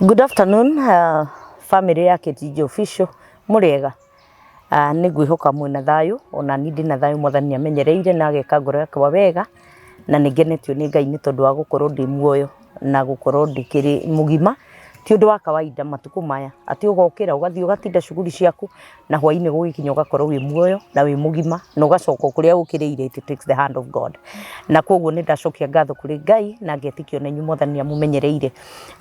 Good afternoon, family ya Kitiji Official muriega. Nigwihoka mwina thayo ona ni ndi na thayo mwathani amenyereire na ageka ngoro yakwa wega na ningenetio ni Ngai ni tondu wa gukorwo ndi muoyo na gukorwo ndikiri mugima ti undu wa kawaida matuku maya ati ugokira ugathii ugatinda shuguli ciaku na hwaini gugikinya ugakorwo wi muoyo na wi mugima na ugacoka kuria ukiriire. It takes the hand of God na koguo ni ndacokia ngatho kuri Ngai na ngetikio na nyumwathani amumenyereire.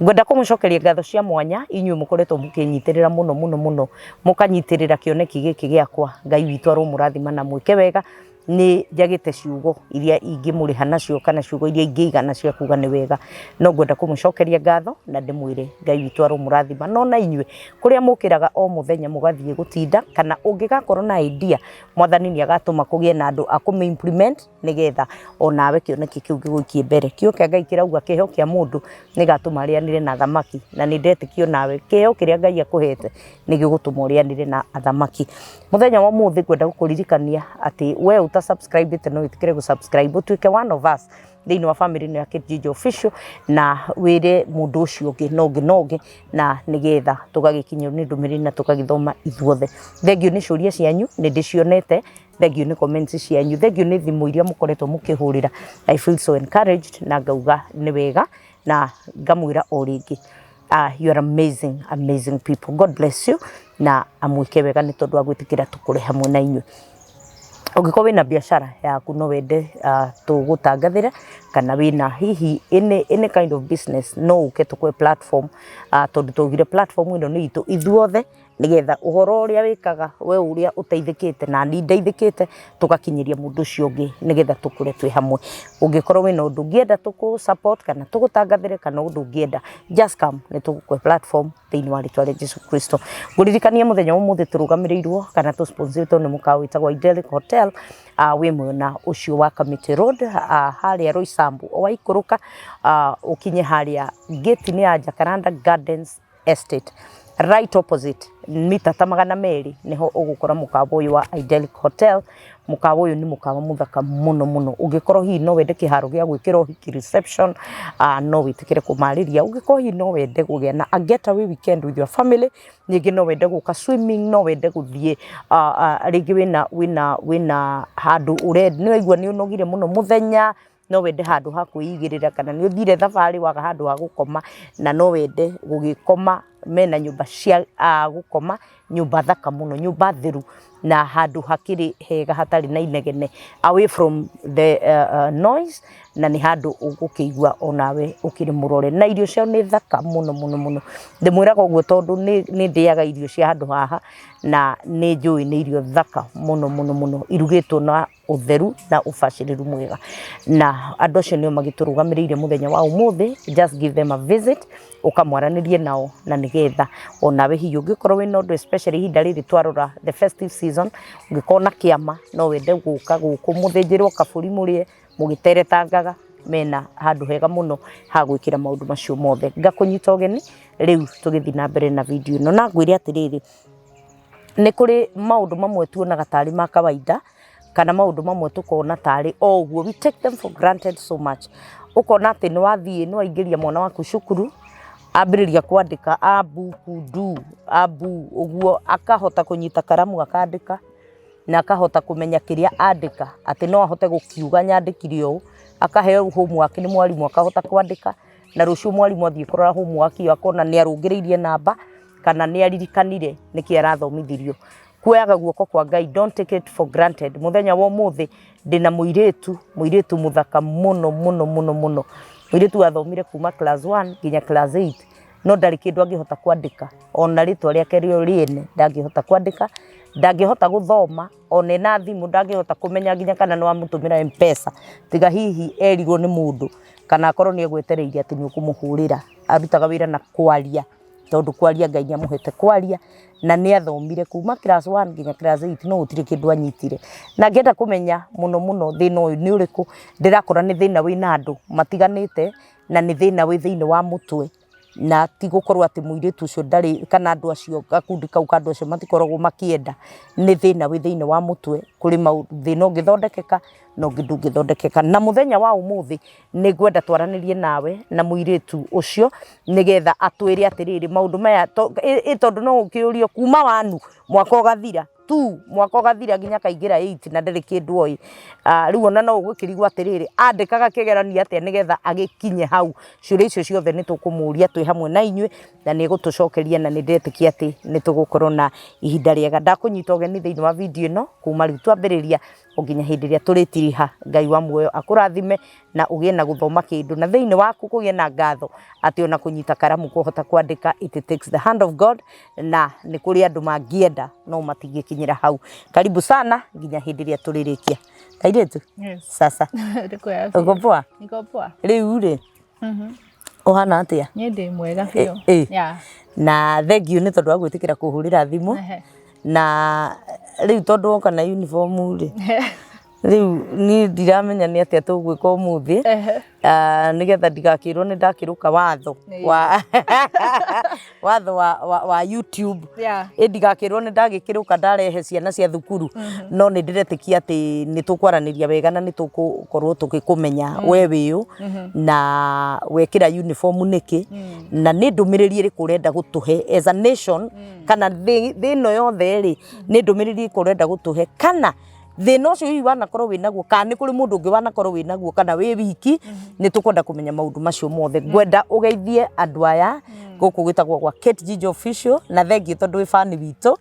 Ngwenda kumucokeria ngatho cia mwanya inyuĩ mukoretwo mukinyitirira muno mukanyitirira kioneki giki giakwa. Ngai witu aromurathima na mwike wega ni njagite ciugo iria ingimuriha nacio kana ciugo iria ingiiga nacio kuga ni wega no ngwenda kumucokeria ngatho na ndimwire Ngai witu aromurathima. No na inyuĩ kuria mukiraga o muthenya mugathie gutinda kana ungigakorwo na idea mwathani ni agatuma kugie na andu akume implement nigetha onawe kioneki kiu giguikie mbere. Kio kia Ngai kirauga kiho kia mundu nigatuma rianire na thamaki na ni ndetikio nawe kiho kiria Ngai akuhete nigigutuma rianire na athamaki. Muthenya wa muthi ngwenda gukuririkania ati we subscribe te no itikire gu subscribe tuike one of us thini wa family ni ya Kitiji Official na wire mundu ucio ngi na nigetha tugagikinywo ni ndumiri na tugagithoma ithuothe. Thengio ni ciuria cianyu ni ndicionete, thengio ni comments cianyu, thengio ni thimu iria mukoretwo mukihurira. I feel so encouraged na ngauga ni wega na ngamwira o ringi you are amazing people. God bless you na amwike wega ni tondu wa gwitikira tukure hamwe na inyuĩ. Ungĩkorwo wĩna biashara yaku no wende tugutangathire kana wĩna hihi any kind of business no uke tukwe platform tondu tugire platform ino ni itu ithuothe nigetha uhoro uria wikaga we uria uteithikite na ni ndeithikite tugakinyiria mundu ucio ungi nigetha tukure twi hamwe. Ungikorwo wina undu ngienda tuku support kana tugutangathire kana undu ngienda just come ni tugukwe platform thini wa ritwa ria Jesu Kristo. Nguririkania muthenya wa muthi turugamirirwo kana tu sponsoritwo ni mukao witagwo Idyllic Hotel wi mwena ucio wa Kamiti Road haria Roysambu waikuruka ukinye haria gate ni ya Jacaranda Gardens Estate right opposite mita ta 200 niho ugukora mukabo uyu wa Idyllic Hotel. Mukabo uyu ni mukabo muthaka muno. Ungikorwo hi no wende kiharo gia gwikira hiki reception no witikire kumariria. Ungikorwo hi no wende kugia na a getaway weekend with your family, ningi no wende guka swimming, no wende guthie rigi wina handu ured ni waigua ni unogire muno muthenya no wende handu ha kuigirira kana ni uthire thavari waga handu ha gukoma na no wende gugikoma mena nyumba cia gukoma, nyumba thaka muno, nyumba theru na handu hakiri hega hatari na inegene away from the noise na ni handu ugukigwa onawe ukiri murore na irio cia ni thaka muno. Ndimwiraga uguo tondu ni ndiaga irio cia handu haha na ni njui ni irio thaka muno irugitwo na utheru na ubaciriru mwega na andu acio nio magiturugamiriire muthenya wa umuthi. Just give them a visit ukamwaranirie nao na nigetha onawe hiyo ungikorwo wina undu especially hinda riri twarora the festive season ungikona kiama no wende guka guku muthinjirwo kaburi murie mugiteretangaga mena handu hega muno ha gwikira maundu macio mothe. Ngakunyita ugeni riu tugithi na mbere na video ino na ngwire atiriri ni kuri maundu mamwe tuonaga tari ma kawaida kana maundu mamwe tukona tari oguo we take them for granted so much. Ukona ati ni wathie ni waingiria mwana waku cukuru ambiriria kwandika abu kudu abu uguo akahota kunyita karamu akandika na akahota kumenya kiria andika ati no ahote gukiuga nyandikire u akaheo homework ni mwalimu akahota kwandika na rucio mwalimu athie kurora homework iyo akona ni arungiriirie namba kana ni aririkanire niki arathomithirio. Kuoyaga guoko kwa Ngai, don't take it for granted. Muthenya wa muthi ndina muiretu muthaka muno. Muiretu athomire kuma class 1 nginya class 8 no ndari kindu angihota kwandika ona ritwa riake rio riene ndangihota kwandika, ndangihota guthoma ona na thimu ndangihota kumenya nginya kana no amutumira M-Pesa tiga hihi erirwo ni mundu kana akorwo ni egwetereire ati ni ukumuhurira. Arutaga wira na kwaria tondu kwaria Ngai amuhete kwaria na ni athomire kuma class 1 nginya class 8 no utire kindu anyitire. Na ngenda kumenya muno thina uyu ni uriku ndirakora ni thina wina andu matiganite na ni thina wi thini wa mutwe na ti gukorwo ati muiretu ucio ndari kana andu acio gakundi kau kandu acio matikoragwo makienda ni thina wi thini wa mutwe kuri thina ungithondekeka no ngithondekeka na muthenya wa umuthi ni ngwenda twaranirie nawe na muiritu ucio nigetha atwire atiriri maundu maya tondu no ukiurio kuma wanu mwaka ugathira tu mwaka ugathira nginya kaingira 8 na ndari kindu oi riu ona no ugukirigwa atiriri andikaga kigerania atia nigetha agikinye hau ciuria icio ciothe nitukumuria twi hamwe na inywe na ni gutucokeria na ni ndetikia ati nitugukorwo na ihinda riega ndakunyita ugeni thiini wa video ino kuma riu twambiriria oginya hindi ria turitiriha Ngai wa muoyo akurathime na ugie na guthoma kindu na thiini waku kugie na ngatho ati ona kunyita karamu kuhota kwandika it takes the hand of God na ni kuri andu mangienda no matigikinyira hau karibu sana nginya hindi ria turirikia kairetu sasa uko poa niko poa riu ri ohana atia ni ndi mwega biu na thengiu ni tondu wa gwitikira kuhurira thimu na riu tondu oka na uniform ri riu ni ndiramenya ni atia tugwika umuthi nigetha ndigakirwo ni ndakiruka watho wa YouTube ndigakirwo ni ndagikiruka ndarehe ciana cia thukuru no ni ndiretikia ati ni tukwaraniria wega na ni tugukorwo tugikumenya we wiu na wekira uniform niki na ni ndumiriri iri kurenda gutuhe as a nation kana thino yothe ri ni ndumiriri iri kurenda gutuhe kana thina ucio wi wanakorwo winaguo kana ni kuri mundu ungi wanakorwo winaguo kana wi wiki ni tukwenda kumenya maundu macio mothe ngwenda ugeithie andu aya guku gwitagwo kwa Kate Gigi Official na thengi tondu wi fan witu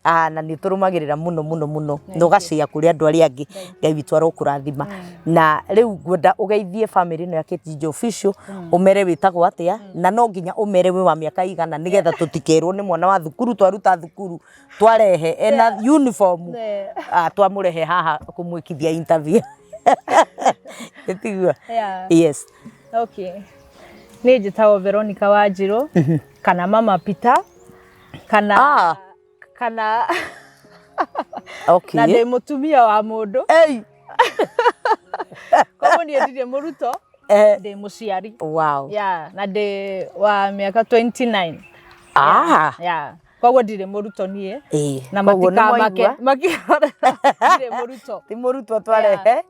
na ni turumagirira muno nugashia kuri andu ari angi Ngai witu arokurathima na riu ngwenda ugeithie family no ya Kate Gigi Official umere witagwo atia na no nginya umere wi wa miaka igana nigetha tutikerwo ni mwana wa thukuru twaruta thukuru twarehe ena uniform twamurehe haha kumwikithia interview etigwa yes okay ni njitagwo Veronica Wanjiru kana Mama Peter kana okay na ndi mutumia wa mundu koguo ni ndire muruto ndi muciari wow na ndi wa miaka 29 koguo ndire muruto nie na matika make ndire muruto ti muruto twarehe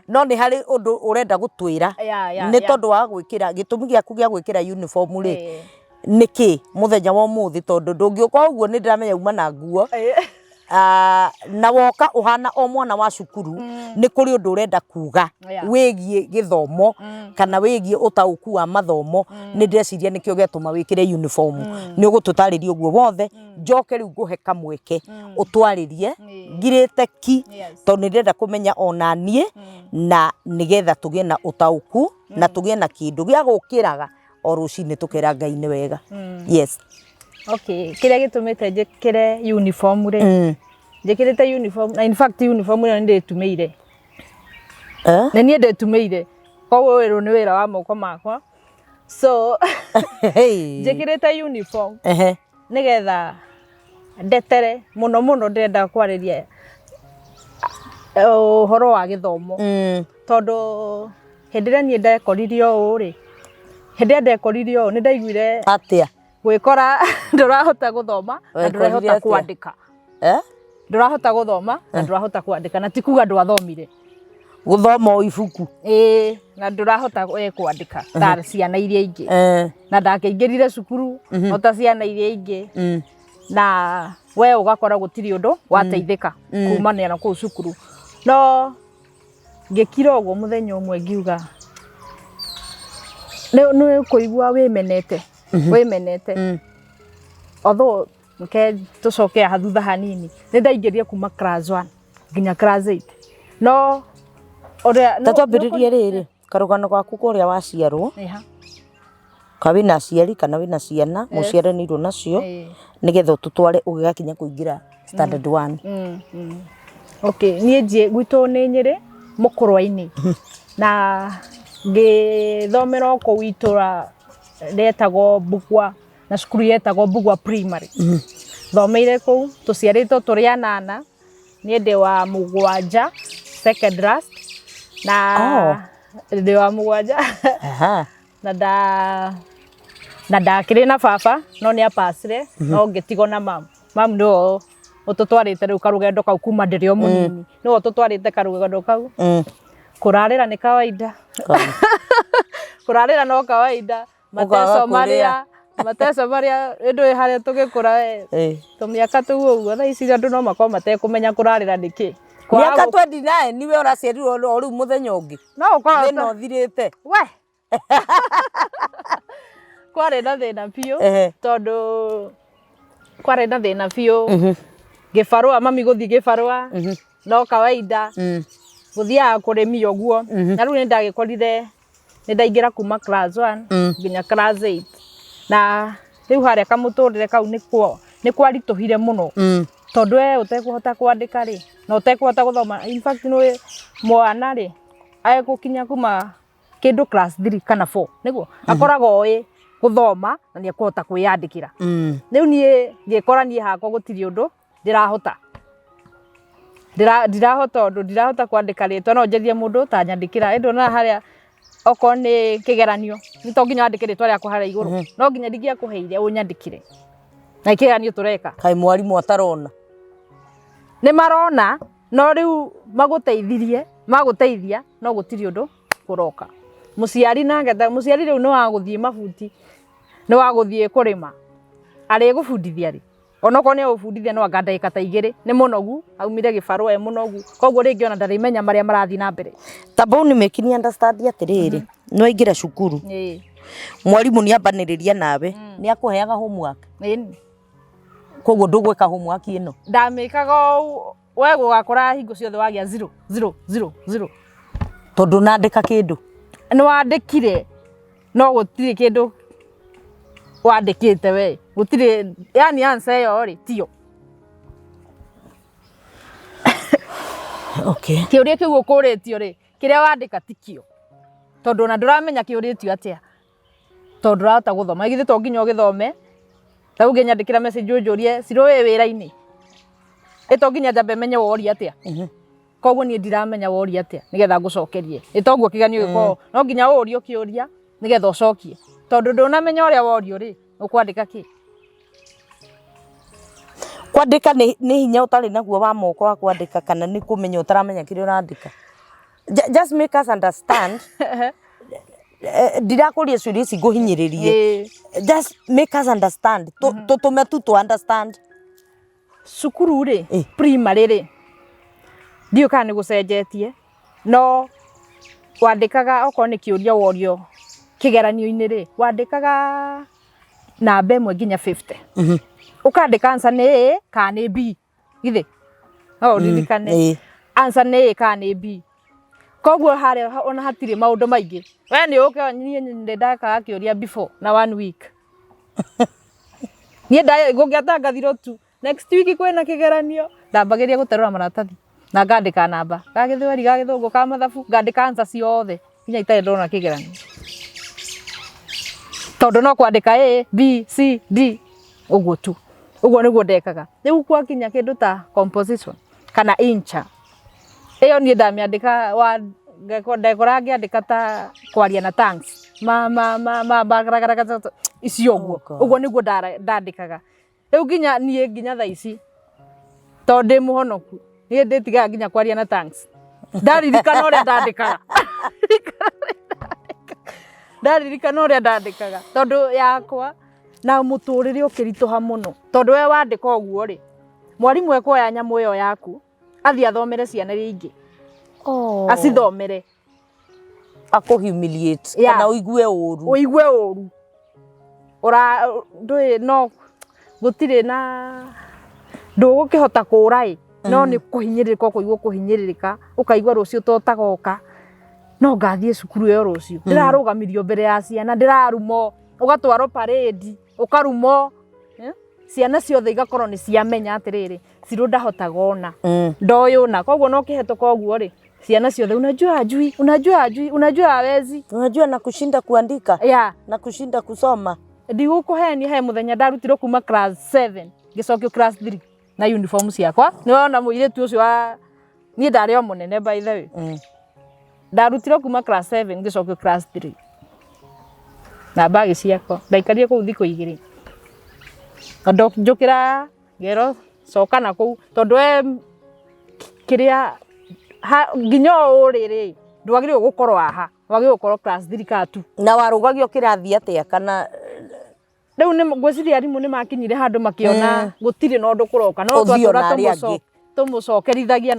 no ni hari undu urenda gutwira ni tondu wa gwikira gitumi giaku gia gwikira uniform ri niki muthenya wa umuthi tondu ndungiuka uguo ni ndiramenya uma na nguo na woka uhana o mwana wa cukuru ni kuri undu urenda kuga wigie githomo kana wigie utauku wa mathomo ni ndeciria nikio getuma wikire uniform ni ugututariria uguo wothe njoke riu nguhe kamweke utwaririe ngirite ki tondu ndirenda kumenya ona nie na nigetha tugie na utauku na tugie na kindu gia gukiraga o rucini tukira Ngai ni wega yes okay kile gitumite njikire uniform ri njikirite uniform na in fact uniform ni nditumire na ni nditumire koguo wiru ni wira wa moko makwa so njikirite uniform nigetha ndetere muno ndenda kwariria horo wa githomo tondu hindira ni ndekoririo uri hindira ndekoririo ni ndaiguire atia gwikora ndurahota guthoma na ndurahota kwandika ndurahota guthoma na ndurahota kwandika na tikuga ndwathomire guthoma o ibuku na ndurahota kwandika ta ciana iria ingi na ndakeingirire cukuru ota ciana iria ingi na we ugakora gutiri undu wateithika kumania na ku cukuru no ngikira uguo muthenya umwe ngiuga no kuigua wimenete although nke tucoke hathutha hanini ni ndaingirie kuma class 1 nginya class 8 no oria tatwambiririe riri karugano gaku kuria waciarwo kawi na ciari kana wina ciana muciaranirwo nacio nigetha tutware ugigakinya kuingira standard 1 okay nie njie gwitu ni Nyeri mukurwa-ini na ngithomera ko witura retagwo Bugwa na cukuru yetagwo Bugwa Primary thomeire kou tuciaritwo turi anana nie ndi wa mugwanja second last na ndi wa mugwanja na ndakiri na baba no ni apasire no ngitigo na mam ndo ututwarite riu karugendo kau kuma ndiri o munini no ututwarite karugendo kau kurarira ni kawaida kurarira no kawaida mateso maria ndu haria tugikura tumiaka tu uguo tha ici andu no makorwo matekumenya kurarira niki miaka 29 niwe uraciarirwo o riu muthenya ungi no ukorwo thina uthirite we kwari na thina biu tondu kwari na thina biu gibarua mami guthii gibarua no kawaida guthiaga kurimi oguo na riu nindagikorire nindaingira kuma class 1 nginya class 8 na riu haria kamuturire kau ni kwarituhire muno tondu we utekuhota kwandika ri na utekuhota guthoma in fact no mwana ri agukinya kuma kindu class 3 kana 4 niguo akoragwo oi guthoma na ni akuhota kwiyandikira riu nie ngikora nie hakwa gutiri undu ndirahota ndirahota kwandika ritwa no njethie mundu ta nyandikira endo na haria oko ni kigeranio ni to nginya andike ritwa riakwa haria iguru no nginya ndigia kuheire unyandikire na kigeranio tureka kai mwarimu atarona ni marona no riu maguteithia no gutiri undu kuroka muciari nake muciari riu no waguthie mabuti no waguthie kurima ari gubundithia ri onoko ne ubundithia no angandaika ta igiri ni munogu aumire gibarua munogu koguo ringi ona ndarimenya maria marathi na mbere tabau ni mekini understand atiriri no ingira cukuru mwarimu ni ambaniriria nawe ni akuheaga homework koguo ndugweka homework ino ndamikaga we gugakora hingo ciothe wagia 0 0 0 0 tondu nandika kindu no wandikire no gutiri kindu wandikite we gutiri yani answer yo ri tio okay kiuria kiu ukuritio ri kiria wandika tikio tondu na nduramenya kiuritio atia tondu rata guthoma igithe to nginya ugithome ta uge nyandikira message ujurie ciro we wira-ini eto nginya njambe menye wori atia koguo ni ndiramenya wori atia nigetha ngucokerie itoguo kiganio giko no nginya urio kiuria nigetha ucokie tondu ndunamenya uria worio ri ukwandika ki kwandika ni hinya utari naguo wa moko wa kwandika kana ni kumenya utaramenya kiria urandika just make us understand ndirakuria ciuria ici nguhinyiririe just make us understand tutume tu to understand cukuru ri primary ri ndio kana ni gucenjetie no wandikaga oko ni kiuria worio kigeranio-ini ri wandikaga namba imwe nginya 50 ukandika answer ni A kana ni B githe no ririkane answer ni A kana ni B koguo haria ona hatire maundu maingi we ni uke nie ndaka kiuria before na 1 week nie ndai gugiatangathiro tu next week kwena kigeranio ndambagiria guterura maratathi na ngandika namba gagithweri gagithungu ka mathabu ngandika answer ciothe nginya itari ndona kigeranio tondu no kwandika A B C D uguo tu uguo niguo ndekaga riu kwakinya kindu ta composition kana incha iyo ni ndamiandika wa ndekora ngiandika ta kwaria na thanks bagaragara icio uguo uguo niguo ndandikaga riu nginya tha ici tondu ndi muhonoku ni nditiga nginya kwaria na thanks ndaririkana uria ndandikaga tondu yakwa na muturire ukirituha muno tondu we wandika uguo ri mwarimu ekoya nyamu iyo yaku athi athomere ciana ringi acithomere humiliate kana uigue uru ora ndui no gutire na ndugukihota kurai no ni kuhinyiririka kuigua kuhinyiririka ukaigua rucio totagoka no ngathie cukuru yo rucio ndirarugamirio mbere ya ciana ndirarumo ugatwaro parade ukarumo ciana ciothe igakorwo ni ciamenya atiriri ciro ndahotaga ona ndoyuna koguo no kihetoka uguo ri ciana ciothe unajua unajua hawezi unajua na kushinda kuandika na kushinda kusoma ndigukuheni he muthenya ndarutirwo kuma class 7 ngicokio class 3 na uniform ciakwa niwona muiretu ucio wa ni ndari o munene by the way ndarutirwo kuma class 7 ngicokio class 3 na bagi ciakwa ndaikarie ku thiko igiri ndo njukira gero coka na kuu tondu kiria nginya uriri ndwagire gukorwo aha wagire gukorwo class 3 ka 2 na warugagio kirathi atia kana riu ni ngwiciria arimu ni makinyire handu makiona gutire na undu kuroka no twatura tumucokerithagia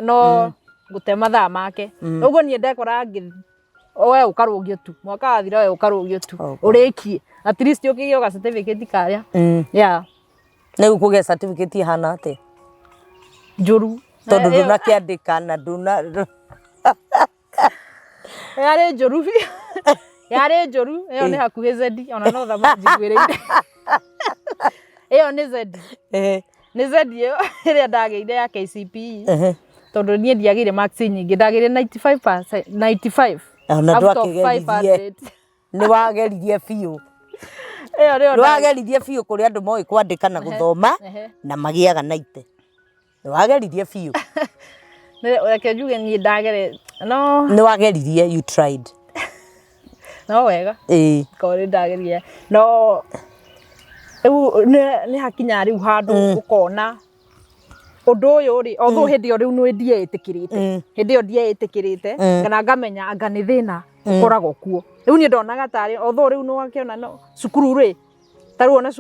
no gute mathaa make uguo nie ndekora we ukarugio tu mwaka wathira we ukarugio tu urikie at least ukigio ga certificate karia yeah na ukuge certificate hana ate njuru tondu nduna kiandika na nduna yare njuru yare njuru iyo ni hakuhe zedi ona no thama njiguireire iyo ni zedi ni zedi iria ndageire ya KCPE tondu nie ndiagire marks nyingi ndagire 95 na ndwakigeririe ni wageririe biu ni wageririe biu kuri andu moi kwandika na guthoma na magiaga 90 ni wageririe biu reke njuge nie ndagere no ni wageririe you tried no wega kore ndagerie no ni hakinya riu handu ukona undu uyu ri otho hindi yo riu no ndietikirite hindi yo ndietikirite kana ngamenya anga ni thina ukoragwo kuo riu ni ndonaga tari otho riu no akiona no cukuru ri taru ona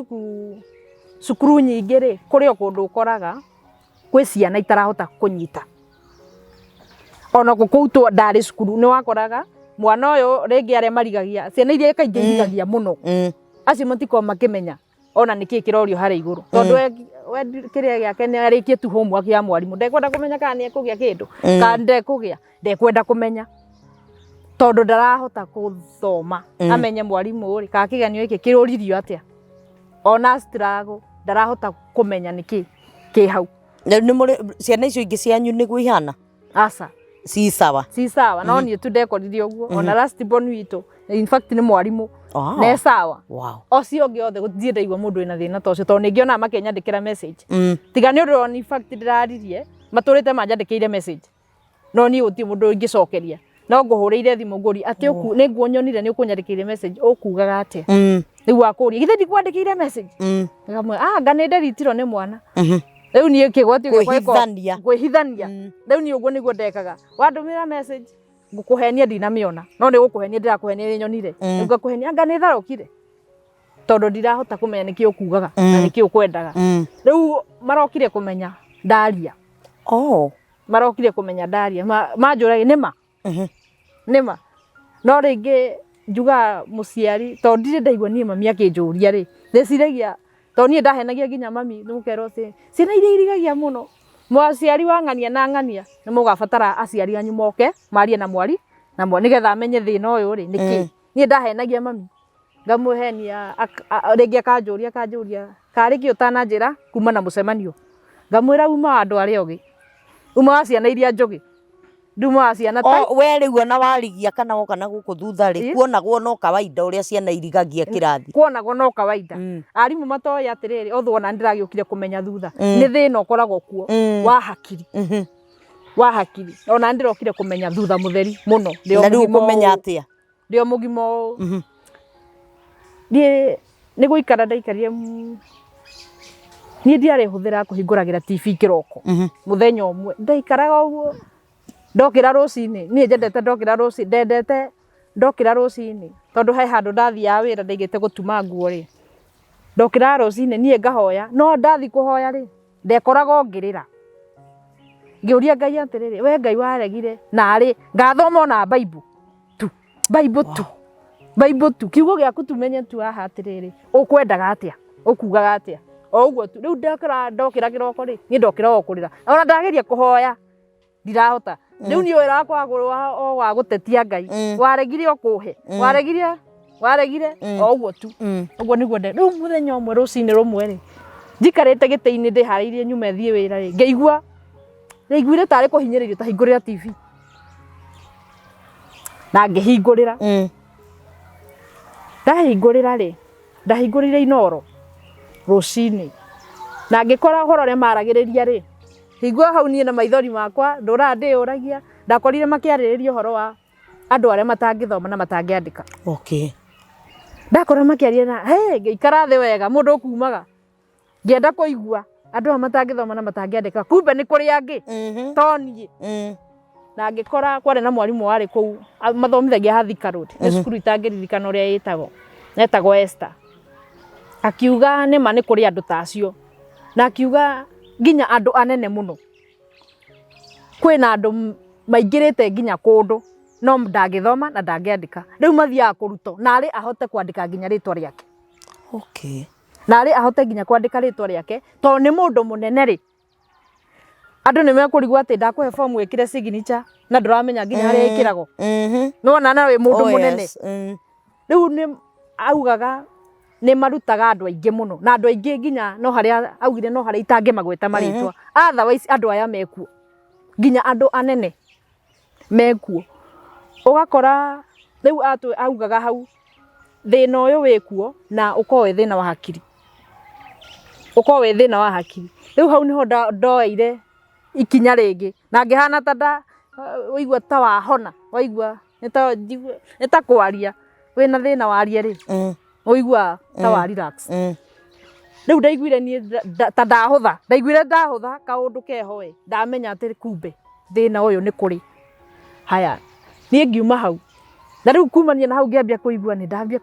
cukuru nyingi ri kuri o kundu ukoraga kwi ciana itarahota kunyita ona gukutwo ndari cukuru ni wakoraga mwana uyu ringi aria marigagia ciana iria kaingi irigagia muno acio matiko makimenya ona niki kirorio hari iguru tondu kiria giake ni arikie tu homework ya mwarimu ndekwenda kumenya kana ni ekugia kindu kana ndekugia ndekwenda kumenya tondu ndarahota kuthoma amenye mwarimu uri ka kiganio iki kiruririo atia ona struggle ndarahota kumenya niki ki hau ni muri ciana icio ingi cianyu ni guihana asa si sawa no ni tu ndekoririe uguo ona last born witu in fact ni mwarimu ne sawa ocio giothe guthie ndaigwa mundu ina thina tocio to ningiona makenyandikira message tiga ni ro in fact ndiraririe maturite manjandikire message no ni uti mundu ngicokeria no nguhurire thimu nguri ati uku ni nguonyonire ni ukunyandikire message ukugaga ati riu akuria githe ndikwandikire message ngamwe ngane nderitiro ni mwana riu ni kigwati gwihithania riu ni uguo niguo ndekaga wandumira message ngukuhenia ndinamiona no ni gukuhenia ndirakuhenia nyonire ngakuhenia anga ni tharukire tondu ndirahota kumenya niki ukugaga na niki ukwendaga riu marokire kumenya ndaria marokire kumenya ndaria manjuraga nima no ringi njuga muciari tondu ndire ndaigua nie mami akinjuria ri ndeciragia tondu nie ndahenagia nginya mami nimukero ciana iria irigagia muno mwaciari wangania na ngania ni mugabatara aciari anyu moke marie na mwari nigetha amenye thina uyu ri niki nie ndahenagia mami ngamuhenia ringi akanjuria kari ki utananjira kuma na mucemanio ngamwira uma andu aria ogi uma wa ciana iria njugi nduma wa ciana ta we riu ona warigia kana woka na guku thutha ri kuonagwo no kawaida uria ciana irigagia kirathi kuonagwo no kawaida arimu matoya atiriri otho ona ndiragiukire kumenya thutha ni thina ukoragwo kuo wa hakiri ona ndirokire kumenya thutha mutheri muno ndio kumenya atia ndio mugimo ni guikara ndaikarire ni ndiare huthira kuhinguragira TV kiroko muthenya umwe ndaikaraga uguo ndokira rucini ni njendete ndokira rucini ndendete ndokira rucini tondu hai handu ndathia wira ndaigite gutuma nguo ri ndokira rucini ni ngahoya no ndathi kuhoya ri ndekoraga ngirira ngiuria Ngai atiriri we Ngai waregire na ri ngathoma na Bible tu kiugo giaku tumenye tu aha atiriri ukwendaga atia ukugaga atia o uguo tu riu ndokira kiroko ri ni ndokira okurira ona ndageria kuhoya ndirahota riu ni wira wakwa wa gutetia Ngai waregire okuhe waregire o uguo tu uguo niguo riu muthenya umwe rucini rumwe ri njikarite giti-ini ndihariirie nyume thie wira ri ngaiguire tari kuhinyiririo ta hingurira TV na ngihingurira ndahingurire inoro rucini na ngikora horo ria maragiriria ri hingua hau nie na maithori makwa ndura ndiuragia ndakorire makiaririria horo wa andu aria matangithoma na matangiandika ndakora makiaria na ngeikara thi wega mundu ukumaga ngienda kuigua andå a matangĩthoma na matangĩandĩka kumbe nĩ kũrĩ angĩ to niĩ na ngĩkora kwarĩ na mwarimũ warĩ kũu mathomithagia Hathika Road nĩ cukuru itangĩririkana ũrĩa yetagwo Esther akiuga nĩma nĩ kũrĩ andũ tacio na akiuga nginya andũ anene mũno kwĩna andũ maingĩrĩte nginya kũndũ no ndangĩthoma na ndangĩandĩka rĩu mathiaga kũrutwo narĩ ahote kwandĩka nginya rĩtwa rĩake narĩ ahote nginya kwandĩka rĩtwa rĩake to nĩ mũndũ mũnene rĩ andũ nĩ mekũrigwo atĩ ndakũhe form wĩkĩre signature na ndũramenya nginya harĩa ĩkĩragwo nĩwona na wĩ mũndũ mũnene rĩu nĩ augaga nĩ marutaga andũ aingĩ mũno na andũ aingĩ nginya no harĩa augire no harĩa itangĩmagweta marĩtwa otherwise andũ aya mekuo nginya andũ anene mekuo ũgakora rĩu augaga hau thĩna ũyũ wĩkuo na ũkorwo wĩ thĩna wa hakiri ũkorwo wĩ thĩna wa hakiri rĩu hau nĩho ndoeire ikinya rĩngĩ na ngĩhana ta waigua ta wahona waigua nĩ ta kwaria wĩna thĩna warie rĩ waigua ta wa relax rĩu ndaiguire niĩ ta ndaiguire ndahũtha kaũndũ keho ndamenya atĩ kumbe thĩna ũyũ nĩ kũrĩ haya niĩ ngiuma hau na rĩu kumania na hau ngĩambia kũigua nĩ ndambia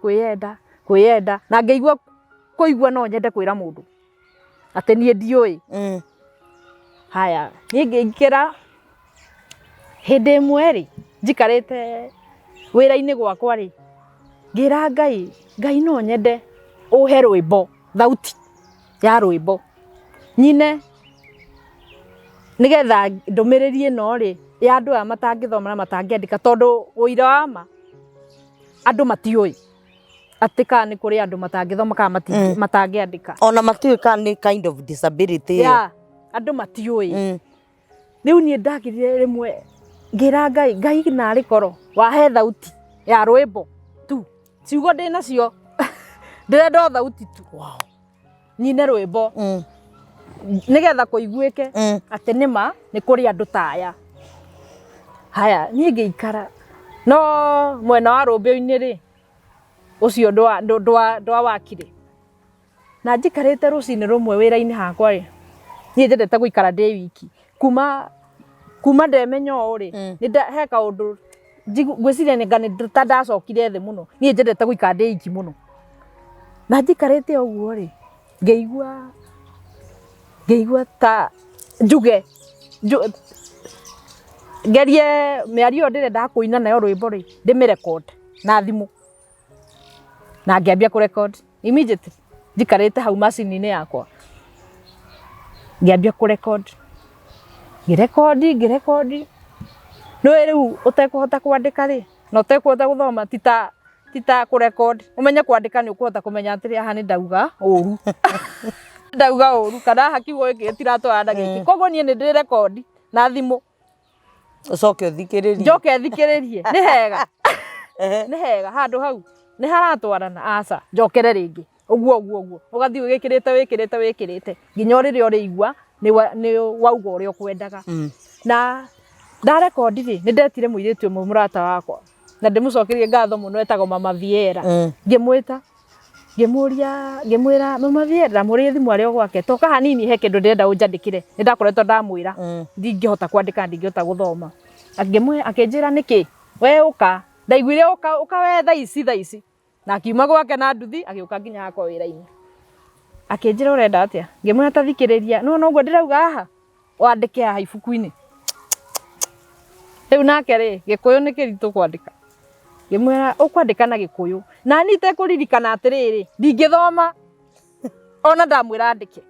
kwĩyenda na ngĩigua kũigua no nyende kwĩra mũndũ atĩ niĩ ndiũĩ haya niĩ ngĩingĩra hĩndĩ ĩmwe rĩ njikarĩte wĩra-inĩ gwakwa rĩ ngĩra Ngai no nyende ũhe rwĩmbo thauti ya rwĩmbo nyine nĩgetha ndũmĩrĩri ĩno rĩ ya andũ aya matangĩthoma na matangĩandĩka tondũ ũira wa ma andũ matiũĩ atĩ kana nĩ kũrĩ andũ matangĩthoma kana matangĩandĩka ona matiũĩ kana nĩ kind of disability andũ matiũĩ rĩu niĩ ndagĩrire rĩmwe ngĩra Ngai narĩ koro wahe thauti ya rwĩmbo tu ciugo ndĩnacio ndĩrenda thauti tu nyine rwĩmbo nĩgetha kũiguĩke atĩ nĩma nĩ kũrĩ andũ ta aya haya niĩ ngĩikara no mwena wa rũmbĩ-inĩ rĩ ũcio ndwawakire na njikarĩte rũcinĩ rũmwe wĩra-inĩ hakwa rĩ niĩ njendete gũikara ndĩ wiki kuma ndemenya ũũ rĩ he kaũndũ ngwĩciria nĩ ta ndacokire thĩ mũno niĩ njendete gũikara ndĩ wiki mũno na njikarĩte ũguo rĩ ngĩigua ta njuge ngerie mĩario ndĩrenda kũina nayo rwĩmbo rĩ ndĩmĩrecord na thimũ na ngĩambia kũrecord immediately njikarĩte hau macini-inĩ yakwa ngĩambia kũrecord ngĩrecord nĩwe rĩu ũtekũhota kwandĩka rĩ na ũtekũhota gũthoma tita kũrecord ũmenye kwandĩka nĩ ũkũhota kũmenya atĩrĩ haha nĩ ndauga ũru kana hakiugo gĩkĩ tiratwarana gĩkĩ koguo niĩ nĩ ndĩ record na thimũ ũcoke ũthikĩrĩrie njoke thikĩrĩrie nĩ hega handũ hau nĩ haratwarana aca njokere rĩngĩ ũguo ũgathiĩ wĩkĩrĩte nginya rĩrĩa ũrĩigua nĩ wauga ũrĩa ũkwendaga na ndarekondi rĩ nĩ ndetire mũirĩtu ũmwe mũrata wakwa na ndĩmũcokerie ngatho mũno etagwo Mama Viera ngĩmwĩta ngĩmwĩra Mama Viera mũrĩ thimũ arĩ o gwake toka hanini he kĩndũ ndĩrenda ũnjandĩkĩre nĩ ndakoretwo ndamwĩra ndingĩhota kwandĩka ndingĩhota gũthoma akĩnjĩra nĩkĩ we ũka ndaiguire ũka we thaa ici na akiuma gwake na nduthi agĩũka nginya hakwa wĩra-inĩ akĩnjĩra ũrenda atĩa ngĩmwĩra ta thikĩrĩria no ũguo ndĩrauga haha wandĩke haha ibuku-inĩ rĩu nake rĩ Gĩkũyũ nĩ kĩritũ kwandĩka ngĩmwĩra ũkwandĩka na Gĩkũyũ na niĩ itekũririkana atĩrĩrĩ ndingĩthoma ona ndamwĩra andĩke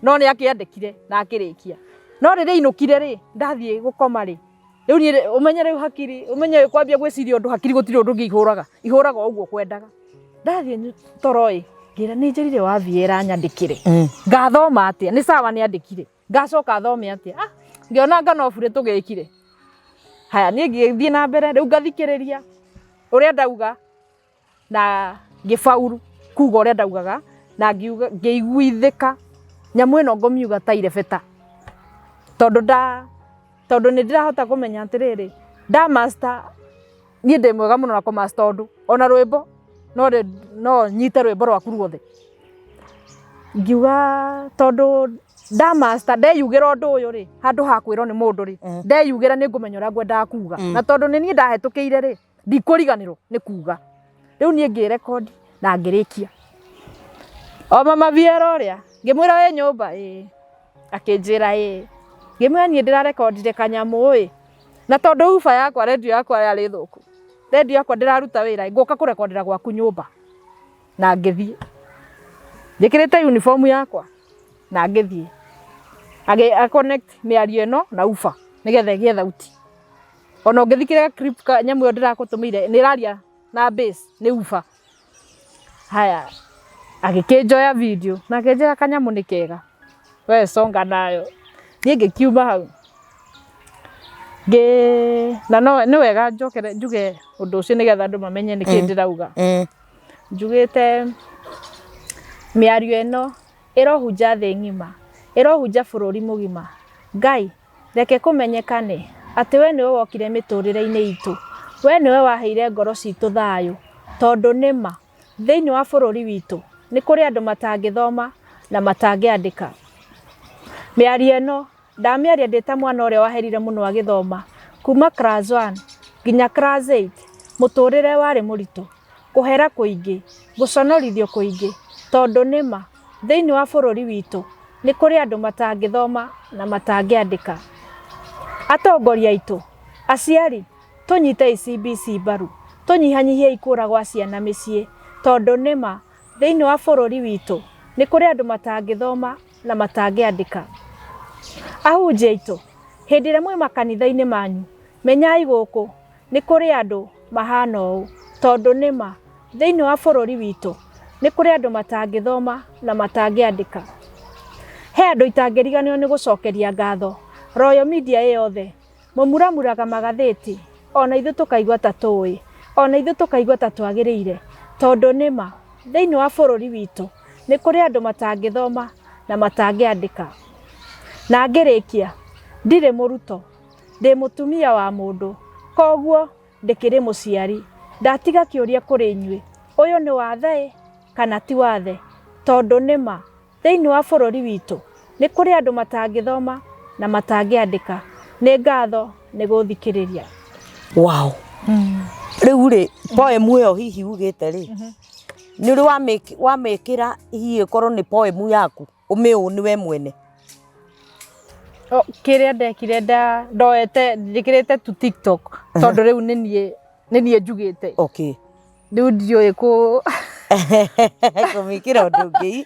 no nĩ akĩandĩkire na akĩrĩkia no rĩrĩa ainũkire rĩ ndathiĩ gũkoma rĩ rĩu niĩ ũmenye rĩu hakiri ũmenye kwambia gwĩciria ũndũ hakiri gũtirĩ ũndũ ũngĩ ihũraga ũguo kwendaga ndathiĩ toro ĩ ngĩra nĩ njĩrire wa Viera nyandĩkĩre ngathoma atĩa nĩ sawa nĩ andĩkire ngacoka thome atĩa ngĩona ngano burĩ tũgĩkire haya niĩ ngĩthiĩ na mbere rĩu ngathikĩrĩria ũrĩa ndauga na ngĩbauru kuga ũrĩa ndaugaga na ngĩiguithĩka nyamũ ĩno ngũmiuga ta irebeta tondũ nĩ ndĩrahota kũmenya atĩrĩrĩ master niĩ ndĩ mwega mũno na kũmaster ũndũ ona rwĩmbo no nyite rwĩmbo rwaku ruothe ngiuga tondu ndamaster ndeyugĩra ũndũ ũyũ rĩ handũ ha kwĩrwo nĩ mũndũ rĩ ndeyugĩra nĩ ngũmenya ũrĩa ngwendaga kuga na tondu nĩ niĩ ndahetũkĩire rĩ ndikũriganĩrwo nĩ kuga rĩu niĩ ngĩrekondi na ngĩrĩkia o mama Viera ũrĩa ngĩmwĩra wĩ nyũmba akĩnjĩra ngĩmwĩra niĩ ndĩrarekondire kanyamũ na tondu uba yakwa redio yakwa yarĩ thũku redio yakwa ndĩraruta wĩra ngũka kũrekondera gwaku nyũmba na ngĩthiĩ njĩkĩrĩte uniform yakwa na ngĩthiĩ a connect mĩario ĩno na uba nĩgetha ĩgĩe thauti ona ũngĩthikĩrĩra clip nyamũ ĩyo ndĩrakũtũmĩire nĩ ĩraria na bass nĩ uba haya agĩkĩnjoya video na akĩnjĩra kanyamũ nĩ kega we songa nayo niĩ ngĩkiuma hau na no nĩ wega njuge ũndũ ũcio nĩgetha andũ mamenye nĩkĩ ndĩrauga njugĩte mĩario ĩno ĩrohunja thĩ ng'ima ĩrohunja bũrũri mũgima Ngai reke kũmenyekane atĩ we nĩwe wokire mĩtũrĩre-inĩ itũ we nĩwe waheire ngoro citũ thayũ tondũ nĩma thĩinĩ wa bũrũri witũ nĩ kũrĩ andũ matangĩthoma na matangĩandĩka mĩario ĩno ndamĩaria ndĩ ta mwana ũrĩa waherire mũno agĩthoma kuma class 1 nginya class 8 mũtũrĩre warĩ mũritũ kũhera kũingĩ gũconorithio kũingĩ tondũ nĩma thĩinĩ wa bũrũri witũ nĩ kũrĩ andũ matangĩthoma na matangĩandĩka atongoria aitũ aciari tũnyite CBC mbaru tũnyihanyihie ikũra gwa ciana mĩciĩ tondũ nĩma thĩinĩ wa bũrũri witũ nĩ kũrĩ andũ matangĩthoma na matangĩandĩka ahunjia aitũ hĩndĩ ĩrĩa mwĩ makanitha-inĩ manyu menyai gũkũ nĩ kũrĩ andũ mahana ũũ tondũ nĩma thĩinĩ wa bũrũri witũ nĩ kũrĩ andũ matangĩthoma na matangĩandĩka he andũ itangĩriganĩrwo nĩ gũcokeria ngatho Royal Media yothe mũmuramuraga magathĩti ona ithuĩ tũkaigua ta tũĩ ona ithuĩ tũkaigua ta twagĩrĩire tondũ nĩma thĩinĩ wa bũrũri witũ nĩ kũrĩ andũ matangĩthoma na matangĩandĩka na ngĩrĩkia ndirĩ mũruto ndĩ mũtumia wa mũndũ koguo ndĩkĩrĩ mũciari ndatiga kĩũria kũrĩ inyuĩ ũyũ nĩ wathe kana ti wathe tondũ nĩma thĩinĩ wa bũrũri witũ nĩ kũrĩ andũ matangĩthoma na matangĩandĩka nĩ ngatho nĩ gũthikĩrĩria wow rĩu rĩ poem ĩyo hihi ugĩte rĩ nĩ ũrĩ wamĩkĩra hihi ĩkorwo nĩ poem yaku ũmĩũĩ we mwene kĩrĩa ndekire ndoete njĩkĩrĩte tu TikTok tondũ rĩu nĩ niĩ njugĩte okay rĩu ndiũĩ kũmĩkĩra ũndũ ũngĩ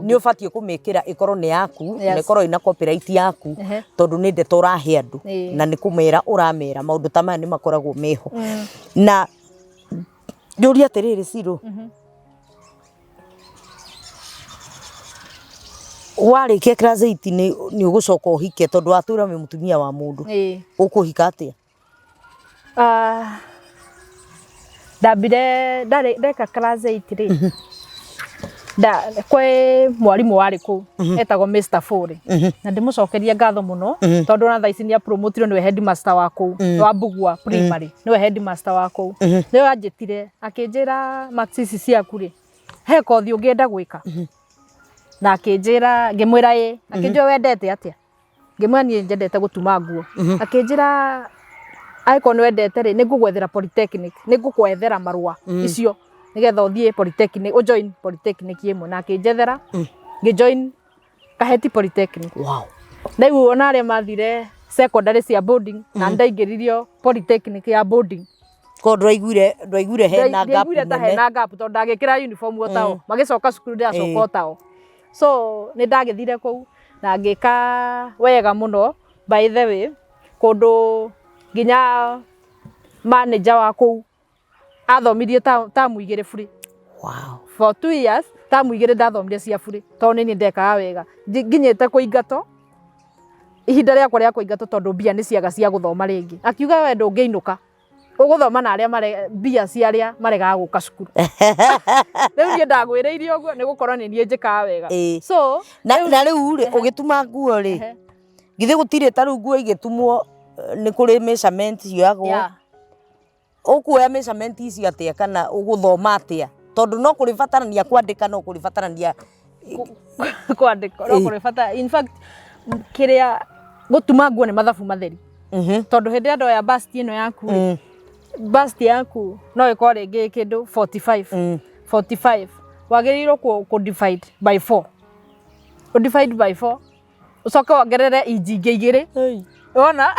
nĩ ũbatiĩ kũmĩkĩra ĩkorwo nĩ yaku na ĩkorwo ĩna copyright yaku tondũ nĩ ndeto ũrahe andũ na nĩ kũmera ũramera maũndũ ta maya nĩ makoragwo meho na njũria atĩrĩrĩ Ciro warĩkia class 8 nĩ ũgũcoka ũhike tondũ watũra wĩ mũtumia wa mũndũ ũkũhika atĩa ndambire ndeka class 8 rĩ kwĩ mwarimũ warĩ kũu etagwo Mr. Fore na ndĩmũcokeria ngatho mũno tondũ ona thaa ici nĩ apromotirwo nĩwe headmaster wa kũu wa Mbugua primary nĩwe headmaster wa kũu nĩwe anjĩtire akĩnjĩra marks ici ciaku rĩ he kothi ũngĩenda gwĩka na akĩnjĩra ngĩmwĩra akĩnjũa wendete atĩa ngĩmwĩra niĩ njendete gũtuma nguo akĩnjĩra aĩkorwo nĩ wendete rĩ nĩ ngũgwethera polytechnic nĩ ngũkwethera marũa icio nĩgetha ũthiĩ polytechnic ũjoin polytechnic ĩmwe na akĩnjethera ngĩjoin Kaheti polytechnic wow rĩu ona arĩa mathire secondary cia boarding na ndaingĩririo polytechnic ya boarding ko ndwaiguire hena gap hena gap tondũ ndagĩkĩra uniform otao magĩcoka cukuru ndĩracoka otao so nĩ ndagĩthire kũu na ngĩka wega mũno by the way kũndũ nginya manager wa kũu athomirie tamu igĩrĩ free wow for 2 years tamu igĩrĩ ndathomire cia free tondũ nĩ ndekaga wega nginyĩte kũingatwo ihinda rĩakwa rĩa kũingatwo tondũ mbia nĩ ciaga cia gũthoma rĩngĩ akiuga we ndũngĩinũka ũgũthoma na arĩa mbia cia arĩa maregaga gũka cukuru rĩu niĩ ndagwĩrĩirie ũguo nĩ gũkorwo nĩ niĩ njĩkaga wega so na rĩu rĩ ũgĩtuma nguo rĩ githĩ gũtirĩ ta rĩu nguo igĩtumwo nĩ kũrĩ measurement ciagwo ũkuoya measurement icio atĩa kana ũgũthoma atĩa tondũ no kũrĩ batarania kwandĩka no kũrĩ batarania kwandĩka no kũrĩ bata in fact kĩrĩa gũtuma nguo nĩ mathabu matheri tondũ hĩndĩ andũ ya bust ĩno yaku bust yaku no ĩkorwo rĩngĩ kĩndũ 45 wagĩrĩirwo ku divide by 4 divide by 4 ucoke wongerere inji ingĩ igĩrĩ wona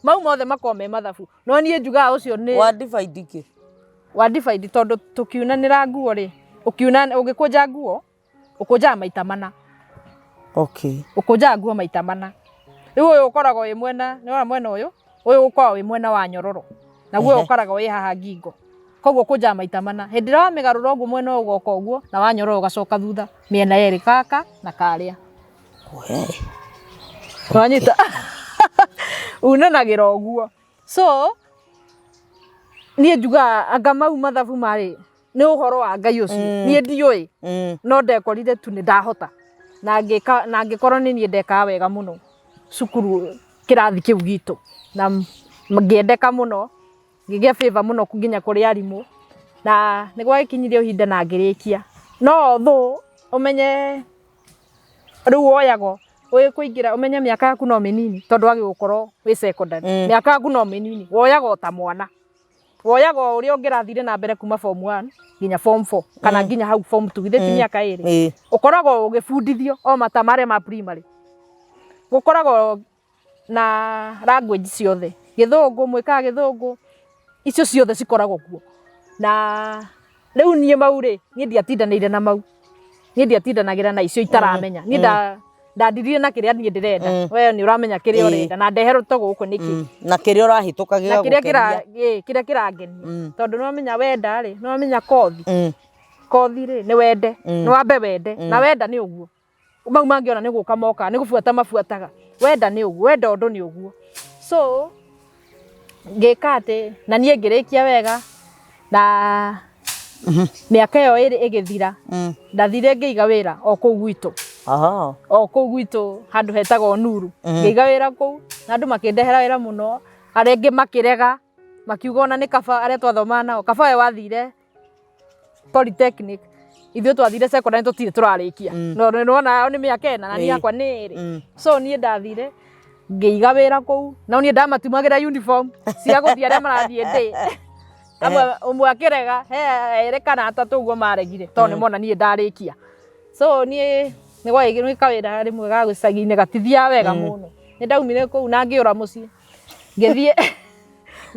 mau mothe makorwo me mathabu no niĩ njugaga ũcio nĩ wa divide tondũ tũkiunanĩra nguo rĩ ũgĩkũnja nguo ũkũnjaga maita mana ũkũnjaga nguo maita mana rĩu ũyũ ũkoragwo wĩ mwena nĩ wona mwena ũyũ ũkoragwo wĩ mwena wa nyororo naguo ũkoragwo wĩ haha ngingo koguo ũkũnjaga maita mana hĩndĩ ĩrĩa wamĩgarũra ũguo mwena ũyũ ũgoka ũguo na wa nyororo ũgacoka thutha mĩena yerĩ gaka na karĩa wanyita unanagĩra ũguo so niĩ njugaga anga mau mathabu marĩ nĩ ũhoro wa Ngai ũcio niĩ ndiũĩ no ndekorire tu nĩ ndahota na ngĩkorwo nĩ niĩ ndekaga wega mũno cukuru kĩrathi kĩu gitũ na ngĩendeka mũno ngĩgĩa favor mũno nginya kũrĩ arimũ na nĩ gwagĩkinyirie ihinda na ngĩrĩkia no thũ ũmenye rĩu woyagwo kũingĩra ũmenye mĩaka yaku no mĩnini tondũ wagĩgũkorwo wĩ secondary mĩaka yaku no mĩnini woyagwo ta mwana woyagwo ũrĩa ũngĩrathire na mbere kuma form 1 nginya form 4 kana nginya hau form 2 githĩ ti mĩaka ĩrĩ ũkoragwo ũgĩbundithio o mata marĩa ma primary gũkoragwo na language ciothe gĩthũngũ mwĩkaga gĩthũngũ icio ciothe cikoragwo kuo na rĩu niĩ mau rĩ niĩ ndiatindanĩire na mau niĩ ndiatindanagĩra na icio itaramenya niĩ ndandirire na kĩrĩa niĩ ndĩrenda we nĩ ũramenya kĩrĩa ũrenda na ndeherũte gũkũ nĩkĩ na kĩrĩa ũrahĩtũkagĩra gũkenia kĩrĩa kĩrangenia tondũ nĩ wamenya wenda rĩ nĩ wamenya kothi rĩ nĩ wende nĩ wambe wende na wenda nĩ ũguo mau mangĩona nĩ gũka moka nĩ gũbuata mabuataga wenda nĩ ũguo wenda ũndũ nĩ ũguo so ngĩka atĩ na niĩ ngĩrĩkia wega na mĩaka ĩyo ĩrĩ ĩgĩthira ndathire ngĩiga wĩra o kũu gwitũ o kũu gwitũ handũ hetagwo Nuru ngĩiga wĩra kũu na andũ makĩndehera wĩra mũno arĩa angĩ makĩrega makiuga ona nĩ kaba arĩa twathomaga nao kaba we wathire polytechnic ithuĩ twathire secondary tũtirĩ tũrarĩkia no nĩwona nĩ mĩaka ĩna na niĩ yakwa nĩ ĩrĩ so niĩ ndathire ngĩiga wĩra kũu no niĩ ndamatumagĩra uniform cia gũthiĩ arĩa marathiĩ ndĩ amwe ũmwe akĩrega erĩ kana atatũ ũguo maregire tondũ nĩmona niĩ ndarĩkia so niĩ nĩ gwagĩgĩrwo kawĩra rĩmwe ga gĩcagi-inĩ gatithia wega mũno nĩ ndaumire kũu na ngĩũra mũciĩ ngĩthiĩ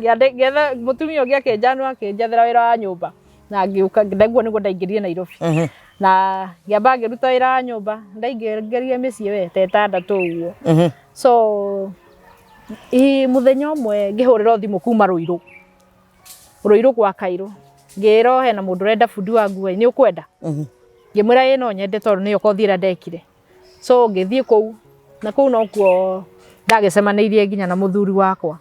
ngĩetha mũtumia ũngĩ akĩnjathĩra wĩra wa nyũmba na ngĩũka ndaiguo nĩguo ndaingĩrire Nairobi na ngĩamba ngĩruta wĩra wa nyũmba ndaingĩrire mĩciĩ we ta ĩtandatũ ũguo so mũthenya ũmwe ngĩhũrĩrwo thimũ kuma Rũirũ gwa Kairũ ngĩrwo hena mũndũ ũrenda bundi wa nguo nĩ ũkwenda ngĩmwĩra ĩ no nyende tondũ nĩyo kothi ĩrĩa ndekire so ngĩthiĩ kũu na kũu nokuo ndagĩcemanĩirie nginya na mũthuri wakwa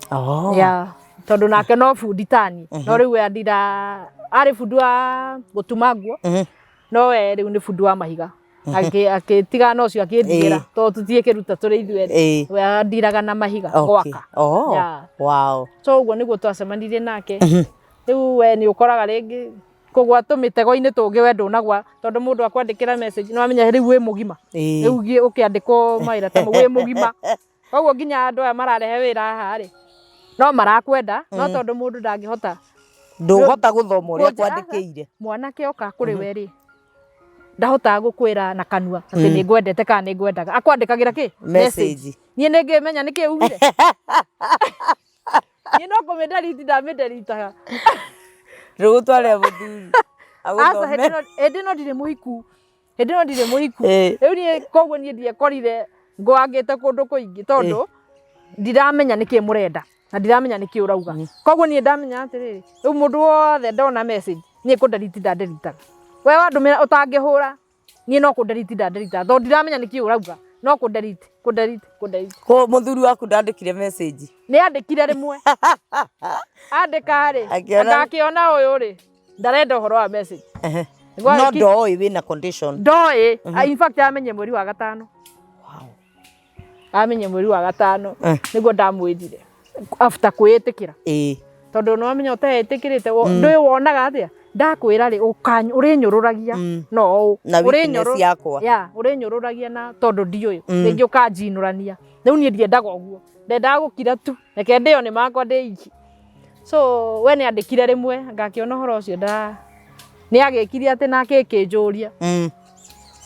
tondũ nake no bundi tani no rĩu arĩ bundi wa gũtuma nguo no we rĩu nĩ bundi wa mahiga agĩtigana na ũcio akĩndigĩra tondũ tũtiĩkĩruta tũrĩ ithuĩ we andiraga na mahiga gwaka so ũguo nĩguo twacemanirie nake rĩu we nĩ ũkoraga rĩngĩ kũgwa tũmĩtego-inĩ tũngĩ we ndũnagwa tondũ mũndũ akwandĩkĩra message nĩ wamenya rĩu wĩ mũgima rĩu ũkĩandĩkwo mawĩra ta wĩ mũgima koguo nginya andũ aya mararehe wĩra haha rĩ no marakwenda no tondũ mũndũ ndangĩhota ndũhota gũthoma ũrĩa kwandĩkĩire mwanake oka kũrĩ we rĩ ndahotaga gũkwĩra na kanua atĩ nĩ ngwendete kana nĩ ngwendaga akwandĩkagĩra kĩ message niĩ nĩ ngĩmenya nĩ kĩ ugire niĩ no kũmĩnderiti ndamĩnderitaga rĩu tware mũthuri agũthome hĩndĩ no ndirĩ mũhiku rĩu niĩ koguo niĩ ndiekorire ngwangĩte kũndũ kũingĩ tondũ ndiramenya nĩkĩ mũrenda na ndiramenya nĩkĩ ũrauga koguo niĩ ndamenya atĩrĩrĩ rĩu mũndũ wothe ndona message niĩ kũnderiti ndanderitaga we wandũmĩra ũtangĩhũra niĩ no kũnderiti ndanderitaga tondũ ndiramenya nĩkĩ ũrauga no kũnderiti mũthuri waku ndandĩkire message nĩ andĩkire rĩmwe andĩka rĩ akĩona ũyũ rĩ ndarenda ũhoro wa message no ndoĩ wĩna condition ndoĩ in fact amenye mweri wa gatano amenye mweri wa gatano nĩguo ndamwĩrire after kwĩĩtĩkĩra tondũ no amenya ũteĩtĩkĩrĩte ndũĩ wonaga atĩa ndakwira ri urinyururagia no na weakness yakwa urinyururagia na tondu ndiuyu ringi ukanjinurania riu nie ndiendaga uguo ndendaga gukira tu reke ndio ni makwa ndiki so we ni andikire rimwe ngakiona horo ucio ni agekire ati nake kinjuria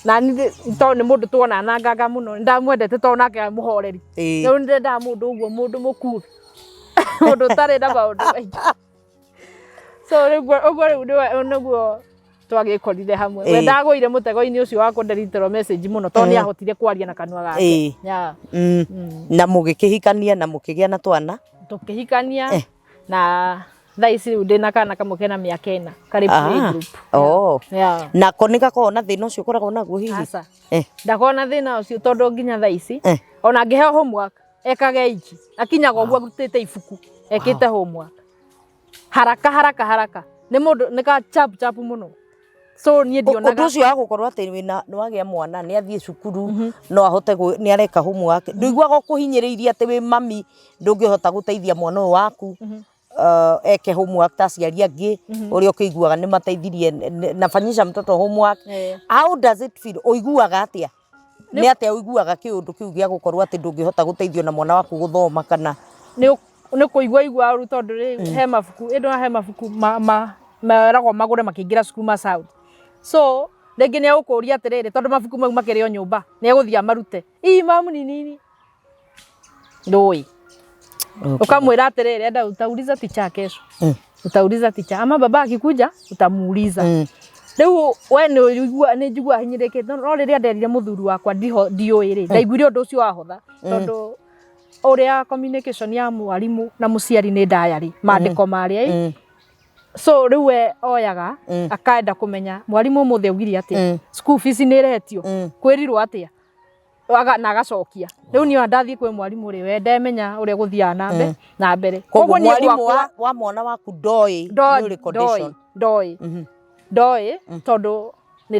na ni to ni mundu tuona na nganga muno ndamwendete to nake muhoreri riu ndenda mundu uguo mundu mukuru mundu tari na maundu maingi so riu niguo twagikorire hamwe we ndagwire mutego-ini ucio wa kunderiterwo message muno to ni ahotire kwaria na kanua gake na mugikihikania na mukigia na twana tukihikania na thaici riu ndina kana kamwe kena miaka 4 kari play group na konika kona thina ucio koragwo naguo hihi ndakona thina ucio tondu nginya thaici ona ngiheo homework ekage iki akinyaga uguo gutite ibuku ekite homework haraka ni mundu nika chap muno so nie ndionaga undu ucio agukorwo ati ni wagia mwana ni athie cukuru no ahote ni areka homework nduiguaga kuhinyiriria ati we mami ndungihota guteithia mwana uyu waku eke homework ta ciari angi uria ukiguaga ni mateithirie nafanyisha mtoto homework how does it feel uiguaga atia ni atia uiguaga kiundu kiu gia gukorwo ati ndungihota guteithio na mwana waku guthoma kana ni kuigua ru tondu he mabuku he mabuku meragwo magure makingira cukuru ma South so rĩngĩ nĩ agũkũria atĩrĩrĩ tondu mabuku mau makĩrĩ o nyũmba nĩ egũthia marute mamu nini ndũĩ ukamwĩra atĩrĩrĩ enda utauliza teacher kesho utauliza teacher ama baba akikuja utamuuliza rĩu we nĩ njigua hinyĩrĩkĩte no rĩrĩa nderire mũthuri wakwa ndiũĩ ndaiguire ũndũ ũcio wahotha tondu uria communication ya mwarimu na muciari ni diary maandiko marĩa so riu we oyaga akaenda kumenya mwarimu muthe ugiri atia school fees ni retio kwirirwo atia na agacokia riu ni ndathie kwe mwarimu ri we ndemenya uria guthia na mbere koguo mwarimu wa mwana waku ndoi condition ndoi tondu ni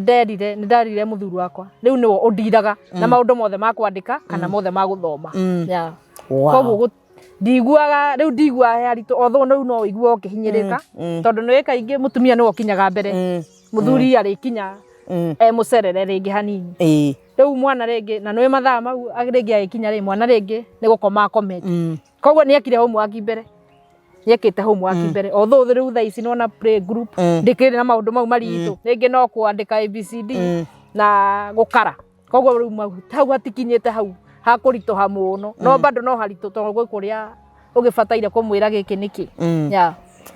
ndarire muthuri wakwa riu niwo undiraga na maundu mothe ma kwandika kana mothe ma guthoma koguo ndiguaga riu ndigua haritu otho no igua okihinyirika tondu ni kaingi mutumia niwo kinyaga mbere muthuri ari kinya mucerere ringi hanini riu mwana ringi na niwe mathaa mau ringi agikinya ri mwana ringi ni gukoma akomete koguo ni ekire homework mbere yekite homework mbere otho riu thaici nona play group ndikire na maundu mau maritu ringi no kuandika ABCD na gukara koguo riu mau hau atikinyite hau hakuritoha muno no bado no harito tondu gwe kuria ugibataire kumwira giki niki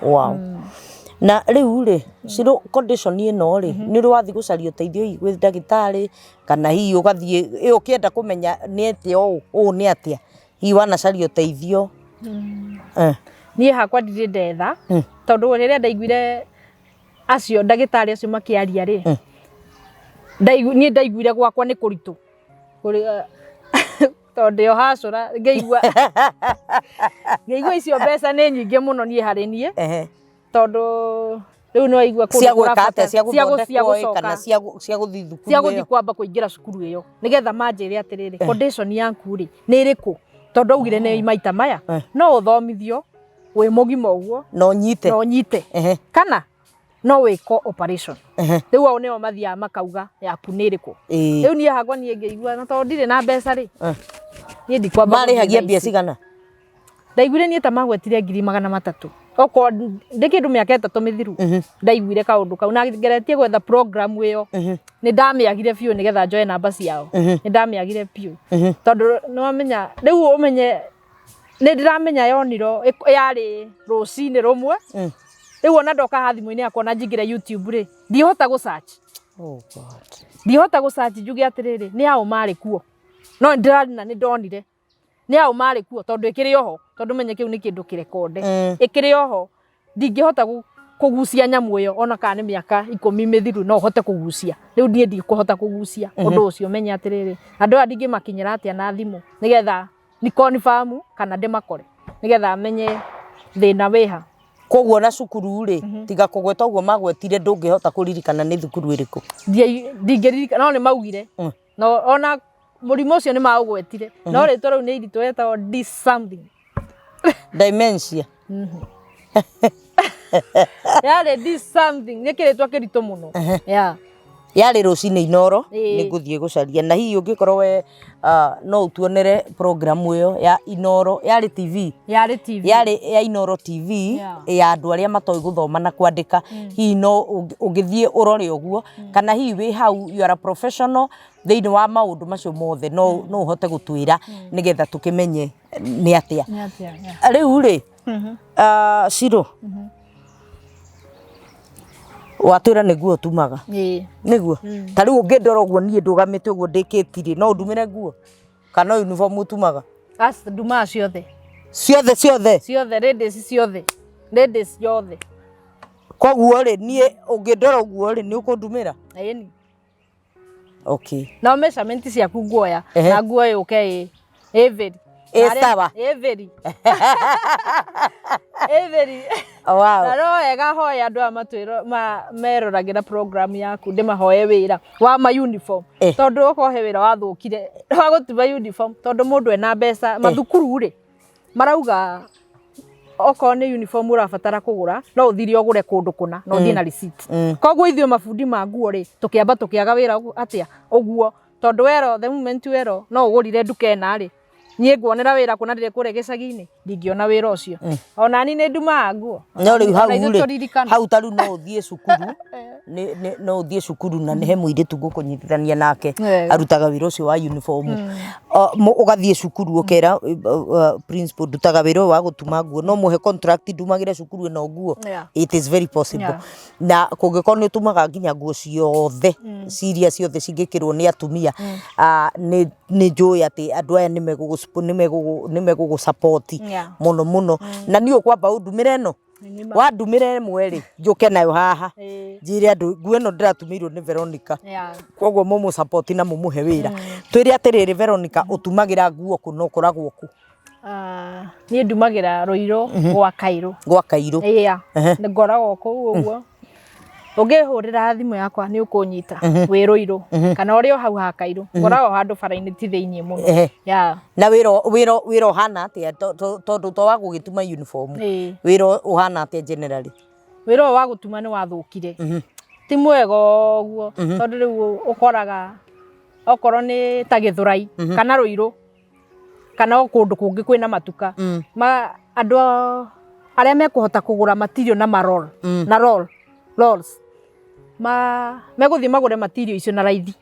wow na riu ri ciro condition ino ri ni ri wathi gucaria uteithio gwi ndagitari kana hihi ugathie ukienda kumenya ni atia o ni atia hihi wanacaria uteithio nie hakwa ndiri ndetha tondu riria ndaiguire acio ndagitari acio makiaria ri nie ndaiguire gwakwa ni kuritu tondu yo hacura ngeigua icio mbeca ni nyingi muno nie hari nie tondu riu no igua cia gwikate cia guthondeka kana cia guthi thukuru cia guthi kwamba kuingira cukuru iyo nigetha manjire atiriri condition yaku ri ni iriku tondu augire ni maita maya no uthomithio wi mugima uguo no nyite kana no wiko operation riu au neo mathia makauga yaku ni iriku riu nie hagwa nie ngeigua na tondu ndire na mbeca ri nie ndikwamba marihagia mbia cigana ndaiguire nie ta magwetire 300 oko ndikindu miaka 3 mithiru ndaiguire kaundu kau na ngeretie gwetha program iyo ni ndamiagire biu nigetha njoe namba ciao ni ndamiagire biu tondu no amenya riu umenye ni ndiramenya yoniro yari rucini rumwe riu ona ndoka hathimu-ini yakwa na njingire YouTube ri ndihota gu search ndihota gu search njuge atiriri ni hao mari kuo no ndirarina ni ndonire ni hao mari kuo tondu ikiri oho tondu menye kiu ni kindu kirekonde ikiri oho ndingihota kugucia nyamu iyo ona kana ni miaka 10 mithiru no hote kugucia riu ndie ndikuhota kugucia undu ucio menye atiriri andu andingi makinyira atia na thimu nigetha ni confirm kana ndimakore nigetha menye thina wiha koguo na cukuru ri tiga kugweta uguo magwetire ndungihota kuririkana ni thukuru iriku ndingiririkana no ni maugire no ona murimo ucio ni maugwetire no ritwa riu ni iritu etagwo this something dementia Yale this something nekiretwa kirito muno. Yeah. Yari rucini Inoro ni nguthie gucaria na hihi ungikorwo we no utuonere programu iyo ya Inoro yari TV yari ya Inoro TV ya andu aria matoi guthoma na kwandika hihi no ungithie urore uguo kana hihi wi hau you are a professional thiini wa maundu macio mothe no uhote gutwira nigetha tukimenye ni atia riu ri Ciro watwira niguo tumaga niguo tari ungindora uguo nie ndugamite uguo ndikitiri no ndumire nguo kana uniform tumaga nduma ciothe ladies ciothe koguo ri nie ungindora uguo ri ni ukundumira eni okay na measurement ciaku nguoya na nguo yuke every wow na roega hoya andu amatwiro meroragira program yaku ndimahoye wira wa ma uniform tondu ukohe wira wathukire wa gutuma uniform tondu mundu ena mbeca mathukuru ri marauga oko ni uniform urabatara kugura no uthiri ogure kundu kuna no thina receipt koguo ithio mafundi ma nguo ri tukiamba tukiaga wira atia uguo tondu wero the moment wero no ugurire ndukena ri nie nguonera wira kuna ndire kure gicagi-ini ndingiona wira ucio ona ni nduma nguo no riu hau taru no uthie cukuru no uthie cukuru na he muiritu gukunyitithania nake arutaga wira ucio wa uniform ugathie cukuru ukera principal ndutaga wira wa gutuma nguo no muhe contract ndumagire cukuru no nguo it is very possible na kungikorwo ni utumaga nginya nguo ciothe ciria ciothe cingikirwo ni atumia ni njui ati andu aya nimegugu support muno na ni ukwamba undumire no wa ndumire mweri njuke nayo haha njire andu nguo no ndiratumirwo ni Veronica koguo mumu support na mumuhe wira twire atiriri Veronica utumagira nguo kuno koragwo ku ni ndumagira Roiro gwa Kairo ngoragwo ku uguo ungihurira thimu yakwa ni ukunyita wi Roiro kana uri hau ha Kairo ngoragwo handu bara-ini ti thiini muno na wira uhana atia tondu to wa gugituma uniform wira uhana atia generally wira wa gutuma ni wathukire ti mwega uguo tondu riu ukoraga okorwo ni ta Githurai kana Roiro kana kundu kungi kwina matuka andu aria mekuhota kugura material na marol na rolls meguthie magure material icio na raithi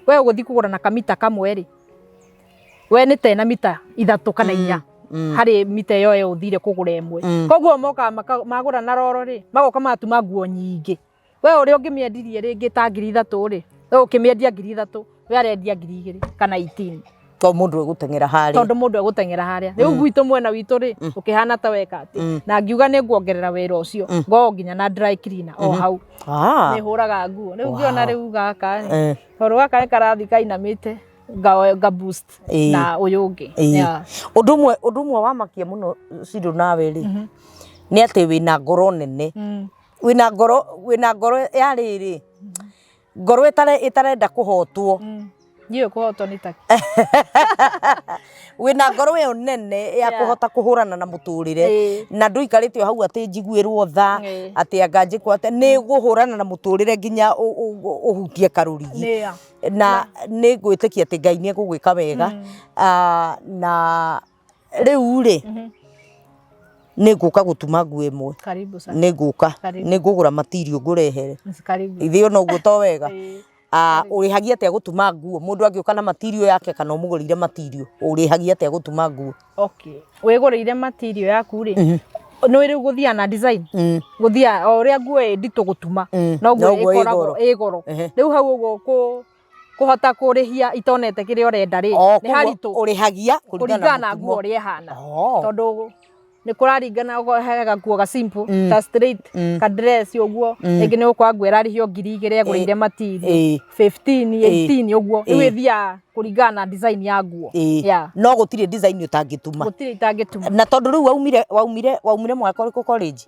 we uguthie kugura na kamita kamwe ri we ni tena mita 3 kana 4 hari mita yo uthire kugura imwe koguo moka magura na roro ri magoka matuma nguo nyingi we uri ungimiendirie ringi ta 3,000 ri we ukimiendia 3,000 we arendia 2,000 kana 18 to mundu egutengera haria tondu mundu egutengera haria riu gwitu mwena witu ri ukihana ta weka ati na ngiuga ni nguongerera wira ucio ngo nginya na dry cleaner o hau ni huraga nguo riu ngiona riu gaka tondu gaka karathi kainamite ga boost na uyu ungi undu umwe wa makia muno Ciro nawe ri ni ati wina ngoro nene wina ngoro ya riri ngoro itarenda kuhotwo Ndio kuhotwo ni taki wina ngoro yo nene ya kuhota kuhurana na muturire na nduikarite hau ati njiguirwo tha ati anga njikwo ati ni guhurana na muturire nginya uhutie karurigi na ni gwitikia ati Ngai ni egugwika wega na riu ri ni nguka gutuma nguo imwe karibu sana ni ngugura material ngurehere karibu ithio no guto wega urihagia atia gutuma nguo mundu angioka na material yake kana umugurire material urihagia atia gutuma nguo okay wigurire material yaku ri no iri guthia na design guthia oria nguo nditu gutuma no nguo ikoragwo igoro riu hau uguo kuhota kurihia itonete kire urenda ri ni haritu urihagia kuringana na nguo uri hana tondu ni kuraringana hega nguo ga simple ta straight ka dress uguo ingine ukwa nguo irarihio 2,000 egurire material 15 18 uguo iwithia kuringana design ya nguo no gutire design utangituma na tondu riu waumire mwaka uriku college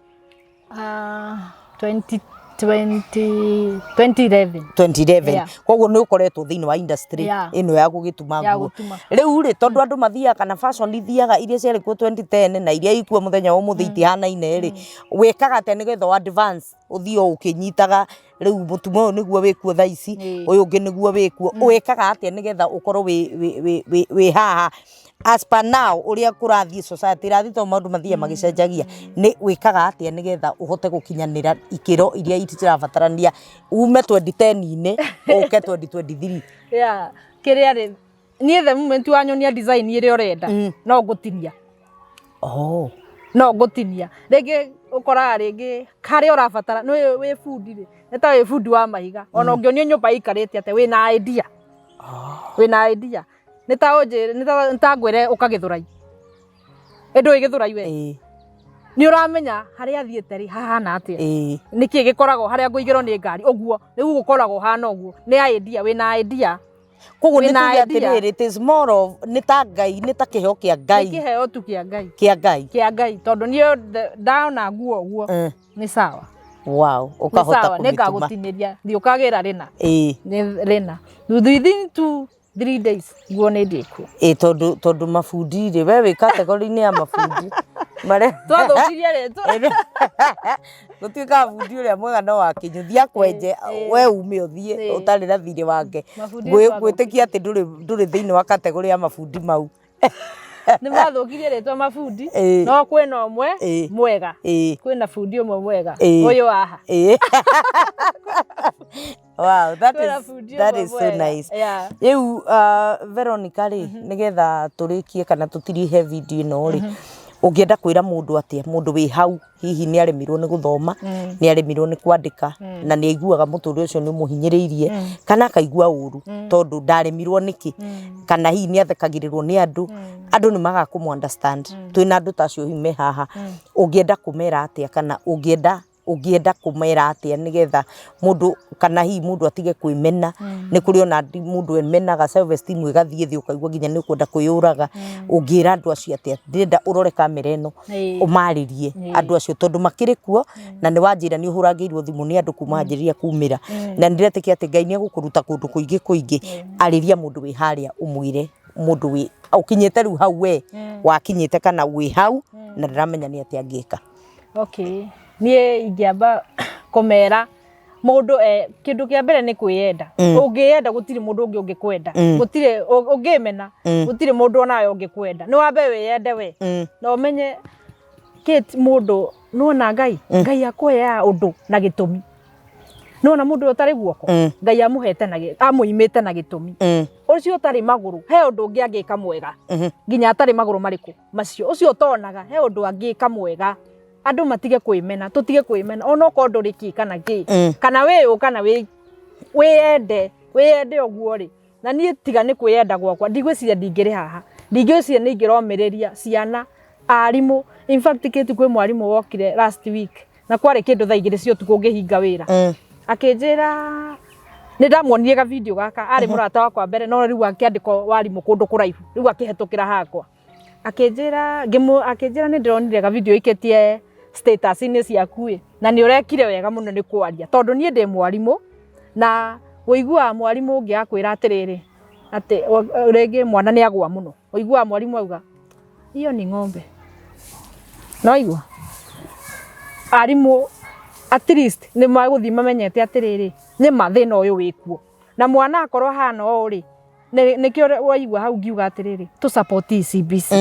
22 2011 Yeah. Koguo nä å koretwo thä inä wa industry Yeah. ä no ya gå gä tuma Ya nguo gũtuma. rä u rä tondå andå mathiaga kana fashion ithiaga iria ciarä kuo 2010 na iria ikua må thenya wa må thä itihanaine rä wä kaga te nä getha advance å thiä å kä nyitaga rä u må tuma å yå nä guo wä kuo thaici Ĩĩ. å yå å ngä nä guo wä kuo wä kaga atä nä getha å korwo wä haha as per now uria kurathiĩ society irathi to maundu mathiĩ magicenjagia ni wikaga atia nigetha uhote gukinyanira ikiro iria itirabatarania ume 2010 uke 2023 yeah kiria ri nie the moment wanyonia design ire urenda no ngutinia no ngutinia rĩngĩ ũkoraga rĩngĩ karĩa ũrabatara nĩ wĩ bundi rĩ nĩ ta wĩ bundi wa mahiga ona ũngĩonio nyũmba ikarĩte atĩ wĩna idea wĩna idea nĩ ta ngwĩre ũkagĩthũrai ĩndũ ĩgĩthũrai we nĩ ũramenya harĩa athiĩte rĩ hahana atĩa nĩkĩ gĩkoragwo harĩa ngũigĩrwo nĩ ngari ũguo rĩu gũkoragwo hana ũguo nĩ idea wĩna idea koguo nĩ tuge atĩrĩrĩ it is more of nĩ ta ngai nĩ ta kĩheo kĩa ngai kĩheo tu kĩa ngai tondũ niĩ ndaona nguo ũguo nĩ sawa wow ukahota kũmĩtuma nĩ ngagũtinĩria thiĩ ũkagĩra rĩna nĩ rĩna within 2-3 days nguo nĩ ndĩkuo tondu mabundi rĩ we wĩ category-inĩ ya mabundi twathũkirie rĩtwa gũtuĩkaga bundi ũrĩa mwega no wakinyũthia akwenje we ume ũthiĩ ũtarĩ na thirĩ wake ngwĩtĩkia atĩ ndũrĩ thĩinĩ wa category ya mabundi mau nĩ mathũkirie rĩtwa mabundi no kwĩna ũmwe mwega kwĩna bundi ũmwe mwega ũyũ haha wow that is so nice rĩu Veronica rĩ nĩgetha tũrĩkie kana tũtirihe video ĩno rĩ ũngĩenda kwĩra mũndũ atĩa mũndũ wĩ hau hihi nĩ aremirwo nĩ gũthoma nĩ aremirwo nĩ kwandĩka na nĩ aiguaga mũtũrĩre ũcio nĩ mũhinyĩrĩirie kana akaigua ũru tondũ ndaremirwo nĩkĩ kana hihi nĩ athekagĩrĩrwo nĩ andũ nĩ maga kũmũ understand twĩna andũ ta acio hihi me haha ũngĩenda kũmera atĩa kana ũngĩenda kũmera atĩa nĩgetha mũndũ kana hihi mũndũ atige kwĩmena nĩ kũrĩ ona mũndũ emenaga self esteem ĩgathiĩ thĩ ũkaigua nginya nĩ ũkwenda kwĩyũraga ũngĩra andũ acio atĩa ndĩrenda ũrore kamera ĩno ũmarĩrie andũ acio tondũ makĩrĩ kuo na nĩ wanjĩra nĩ ũhũragĩirwo thimũ nĩ andũ kuma anjĩrĩria kumĩra na nĩndĩretĩkia atĩ Ngai nĩ egũkũruta kũndũ kũingĩ arĩria mũndũ wĩ harĩa ũmwĩre mũndũ wĩ ũkinyĩte rĩu hau we wakinyĩte kana wĩ hau na ndĩramenya nĩ atĩa angĩka okay niĩ ingĩamba kũmera mũndũ kĩndũ kĩa mbere nĩ kwĩyenda ũngĩyenda gũtirĩ mũndũ ũngĩ ũngĩkwenda gũtirĩ ũngĩmena gũtirĩ mũndũ onawe ũngĩkwenda nĩ wambe wĩyende we na ũmenye Kate mũndũ nona Ngai akuoya ũndũ na gĩtũmi nona mũndũ ũtarĩ guoko Ngai amũimĩte na gĩtũmi ũcio ũtarĩ magũrũ he ũndũ ũngĩ angĩka mwega nginya atarĩ magũrũ marĩkũ macio ũcio ũtonaga he ũndũ angĩka mwega andũ matige kwĩmena tũtige kwĩmena ona okorwo ndũrĩ kĩ kana kĩ kana wĩ kana wĩyende ũguo rĩ na niĩ tiga nĩ kwĩyenda gwakwa ndigwĩciria ndingĩrĩ haha ndingĩciria nĩ ingĩromĩrĩria ciana arimũ in fact Kate kwĩ mwarimũ wokire last week na kwarĩ kĩndũ thaa 2 cia ũtukũ ngĩhinga wĩra akĩnjĩra nĩ ndamuonirie ga video gaka arĩ mũrata wakwa mbere no rĩu akĩandĩka warimũ kũndũ kũraihu rĩu akĩhetũkĩra hakwa akĩnjĩra nĩ ndĩronire ga video iketie status-inĩ ciaku na nĩ ũrekire wega mũno nĩ kwaria tondũ niĩ ndĩ mwarimũ na ũiguaga mwarimũ ũngĩ akwĩra atĩrĩrĩ atĩ rĩngĩ mwana nĩ agwa mũno ũiguaga mwarimũ auga iyo nĩ ng'ombe no igua arimũ at least nĩ magũthiĩ mamenyete atĩrĩrĩ nĩ mathĩna ũyũ wĩkuo na mwana akorwo hana ũũ rĩ nĩkĩo waigua hau ngiuga atĩrĩrĩ tũ support CBC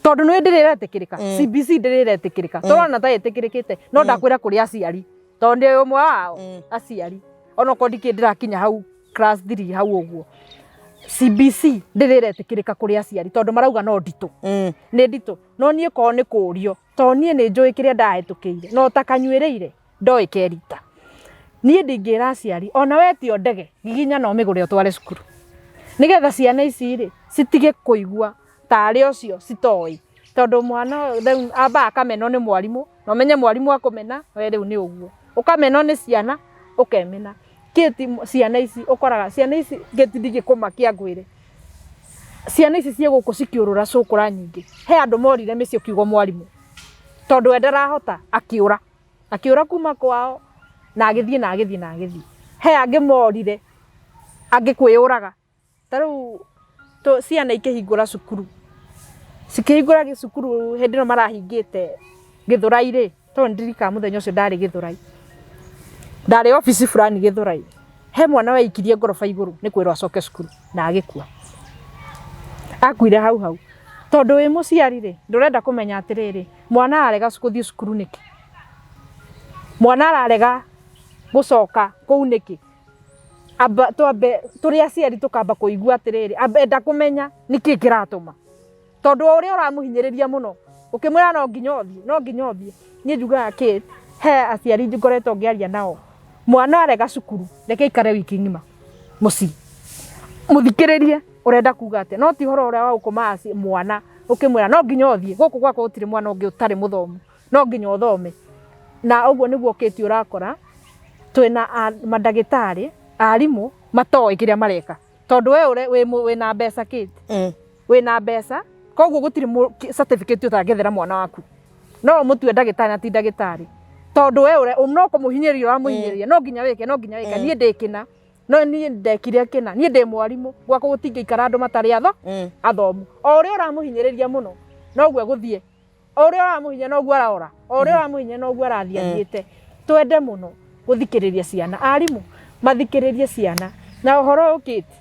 tondũ nĩ ndĩrĩretĩkĩrĩka CBC ndĩrĩretĩkĩrĩka tũrona ta ĩtĩkĩrĩkĩte no ndakwĩra kũrĩ aciari tondũ ndĩ ũmwe wao aciari ona ko ndikĩ ndĩrakinya hau class 3 hau ũguo CBC ndĩrĩretĩkĩrĩka kũrĩ aciari tondũ marauga no nditũ nĩ nditũ no niĩ korwo nĩ kũrio tondũ niĩ nĩ njũĩ kĩrĩa ndahĩtũkĩire no takanyuĩrĩire ndoĩ kerita niĩ ndingĩra aciari ona wetio ndege giginya no mĩgũre ũtware cukuru nĩgetha ciana ici rĩ citige kũigua tarĩ ũcio citoĩ tondũ mwana amba akamenwo nĩ mwarimũ na ũmenye mwarimũ akũmena we rĩu nĩ ũguo ũkamenwo nĩ ciana ũkemena Kate ciana ici ũkoraga ciana ici Kate ndingĩkũmakia ngwĩre ciana ici cia gũkũ cikiũrũra cũkũra nyingĩ he andũ morire mĩciĩ kiugo mwarimũ tondũ we ndarahota akĩũra kuma kwao na agithii he angimorire angikwiyuraga taru to ciana ikihingura cukuru cikihingura cukuru hindi no marahingite Githurai ri to ndirika muthenya ucio ndari Githurai ndari office fulani Githurai he mwana waikirie ngoroba iguru ni kwirwo acoke cukuru na agikua akuire hau tondu wi muciari ri ndurenda kumenya atiriri mwana arega kuthii cukuru niki mwana ararega gucoka kuu niki aba twambe turi aciari tukamba kuigua atiriri enda kumenya niki kiratuma tondu uria uramuhinyiriria muno ukimwira no nginya othie ni njugaga kid he aciari ngoretwo ngiaria nao mwana arega cukuru reke ikare wiki ngima muci muthikiririe urenda kuga atia no ti horo uria wa ukoma mwana ukimwira no nginya othie guku gwako gutire mwana ungi utari muthomu no nginya uthome na uguo niguo kiti urakora twina madagitari arimu matoi kiria mareka tondu we wina mbeca kiti wina mbeca koguo gutire certificate utangethera mwana waku no mutue ndagitari ati ndagitari tondu we no kumuhinyiriria wa muhinyiriria no nginya wike nie ndikina no nie ndekire kina nie ndi mwarimu gwako gutinge ikara andu matari athomu o uria uramuhinyiriria muno no gwe guthie o uria uramuhinya no gwe araora o uria uramuhinya no gwe arathiathiite twende muno guthikiriria ciana arimu mathikiririe ciana na uhoro ukiti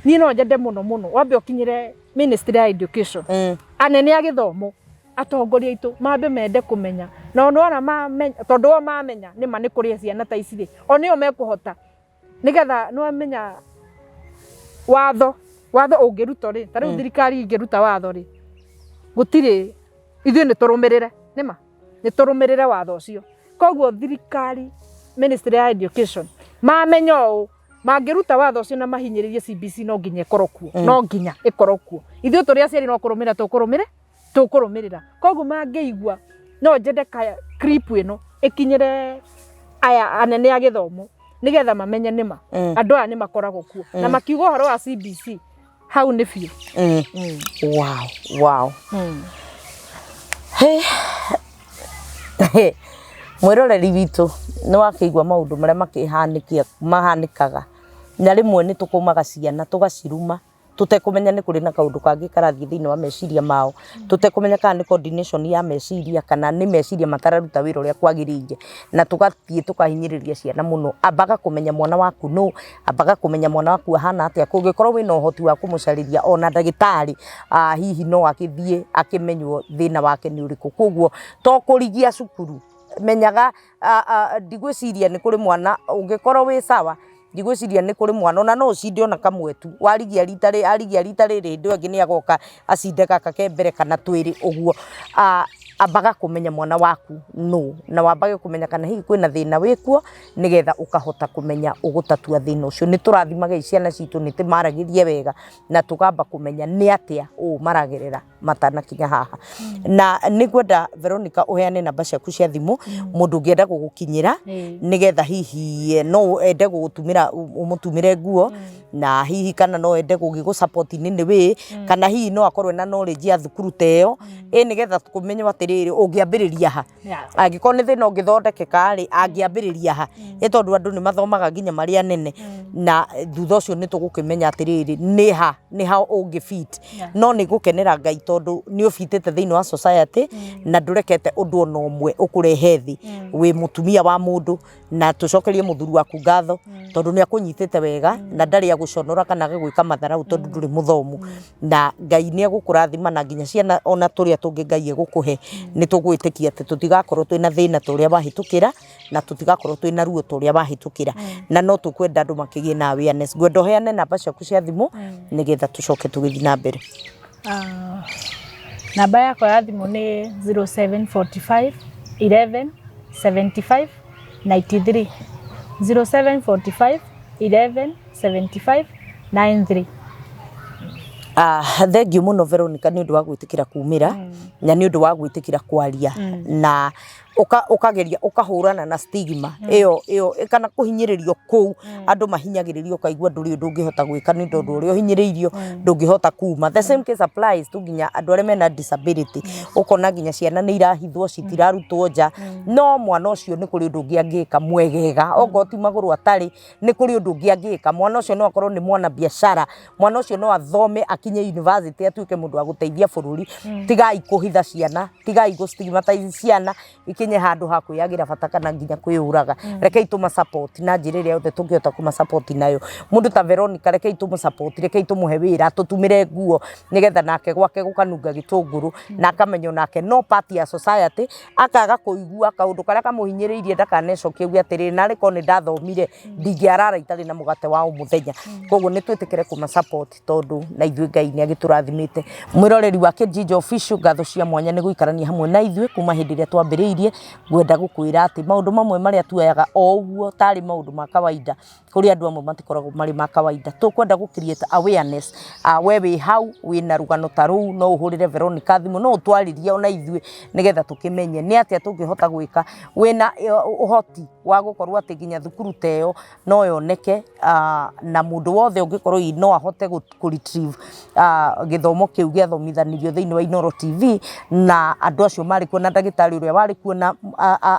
nie no njende muno wambe ukinyire Ministry ya Education anene a githomo atongoria itu mambe mende kumenya no ona mamenya tondu o mamenya ni mani kuria ciana ta ici ri onio mekuhota nigetha no menya watho ungiruto ri tariu thirikari ingiruta watho ri gutire ithuĩ nĩ tũrũmĩrĩre nĩma nĩ tũrũmĩrĩre watho ũcio koguo thirikari Ministry ya Education mamenya ũũ mangĩruta watho ũcio na mahinyĩrĩrie CBC no nginya ĩkorwo kuo no nginya ĩkorwo kuo ithuĩ tũrĩa aciari no kũrũmĩrĩra tũkũrũmĩrĩra koguo mangĩigua no njende clip ĩno ĩkinyĩre aya anene a gĩthomo nigetha mamenye nĩma andũ aya nĩ makoragwo kuo na makiuga ũhoro wa CBC hau nĩ biũ wow mwiroreri witũ nĩ wakĩigua maũndũ marĩa mahanĩkaga na rĩmwe nĩ tũkũmaga ciana tũgaciruma tutekumenya nĩ kũrĩ na kaũndũ kangĩ karathii thĩinĩ wa meciria mao tutekumenya kana nĩ coordination ya meciria kana nĩ meciria matararuta wĩra ũrĩa kwagĩrĩire na tugathiĩ tukahinyĩrĩria ciana mũno ambaga kũmenya mwana waku no ambaga kũmenya mwana waku ahana atĩa kũngĩkorwo wĩna ũhoti wa kũmũcarĩria ona ndagĩtarĩ hihi no agĩthiĩ akĩmenywo thĩna wake nĩ ũrĩkũ koguo to kũrigia cukuru menyaga ndigwĩciria nĩ kũrĩ mwana ũngĩkorwo wĩ sawa ndigwĩciria nĩ kũrĩ mwana ona no ũcinde ona kamwe tu arigia rita rĩrĩ ndĩ angĩ nĩ agoka acinde gaka kembere kana twĩrĩ ũguo ambaga kũmenya mwana waku no na wambage kũmenya kana hihi kwĩna thĩna wĩkuo nĩgetha ũkahota kũmenya ũgũtatua thĩna ũcio nĩ tũrathimaga ciana citũ nĩ tũmaragĩrie wega na tũkamba kũmenya nĩ atĩa maragerera matanakinya haha na nĩngwenda Veronica ũheane namba ciaku cia thimũ mũndũ ũngĩenda gũgũkinyĩra nĩgetha hihi no ende gũgũtumĩra ũmũtumĩre nguo na hihi kana no ende gũgĩgũsupport nĩ wĩ kana hihi no akorwo na knowledge ya thukuru teyo nĩgetha kũmenya atĩrĩrĩ ũngĩambĩrĩria ha angĩkorwo nĩ thĩna ũngĩthondekeka rĩ angĩambĩrĩria ha tondũ andũ nĩ mathomaga nginya marĩ anene na thutha ũcio nĩ tũgũkĩmenya atĩrĩrĩ nĩ ha ũngĩ fit no nĩ gũkenera Ngai tondũ nĩ ũfitĩte thĩinĩ wa society na ndũrekete ũndũ ona ũmwe ũkũrehe thĩ wĩ mũtumia wa mũndũ na tũcokerie mũthuri waku ngatho tondũ nĩ akũnyitĩte wega na ndarĩ agũconora kana agĩgwĩka matharau tondũ ndũrĩ mũthomu na Ngai nĩ agũkũrathima na nginya ciana ona tũrĩa tũngĩ Ngai egũkũhe nĩ tũgwĩtĩkia atĩ tũtigakorwo twĩna thĩna tũrĩa wahĩtũkĩra na tũtigakorwo twĩna ruo tũrĩa wahĩtũkĩra na no tũkwenda andũ makĩgĩe na awareness ngwenda ũheane namba ciaku cia thimũ nĩgetha tũcoke tũgĩthiĩ na mbere namba yakwa ya thimũ nĩ 0745 11 75 93 0745 11 75 93 thank you muno Veronica nĩ ũndũ wa gwĩtĩkĩra kumĩra na nĩ ũndũ wa gwĩtĩkĩra kwaria na ukageria ukahurana na stigma iyo kana kuhinyiririo kou andu mahinyagiririo kaigua nduri undu ngihota gwika ni ndu uri uhinyiririo ndungihota kuma. The same case applies to nginya andu aria mena disability ukona nginya ciana ni irahithwo citirarutwo nja no mwana ucio ni kuri undu ungi angika mwegega ogoti maguru atari ni kuri undu ungi angika mwana ucio no akorwo ni mwana biashara mwana ucio no athome akinye university atuike mundu wa guteithia bururi tigai kuhitha ciana tigai go stigmatize ciana ikinye handu ha kwiyagira bata kana nginya kwiuraga rekei tuma support na njira iria yothe tungihota kuma support nayo mundu ta Veronica rekei tumu support rekei tumuhe wira tutumire nguo nigetha nake gwake gukanunga gitunguru na akamenyo nake no part ya society akaga kuigua kaundu karia kamuhinyiriirie ndakanecokie ugi atiri nari ko ni ndathomire ndingiarara itari na mugate wa umuthenya koguo ni twitikire kuma support tondu na ithui Ngai ni agiturathimite mwiroreri wa Kijiji Official ngatho cia mwanya ni guikarania hamwe na ithui kuma hindi iria twambiriirie ngwenda gukwira ati maundu mamwe maria tuoyaga o uguo tari maundu ma kawaida kuri andu amwe matikoragwo mari ma kawaida tukwenda gu create awareness we wi hau wina rugano taru no uhurire Veronica thimu no utwaririe ona ithui nigetha tukimenye ni atia tungihota gwika wina uhoti wa gukorwo ati nginya thukuru teo no yoneke na mundu wothe ungikorwo no ahote ku retrieve githomo kiu giathomithanirio thiini wa Inooro TV na andu acio mari kuo na ndagitari uria wari kuo na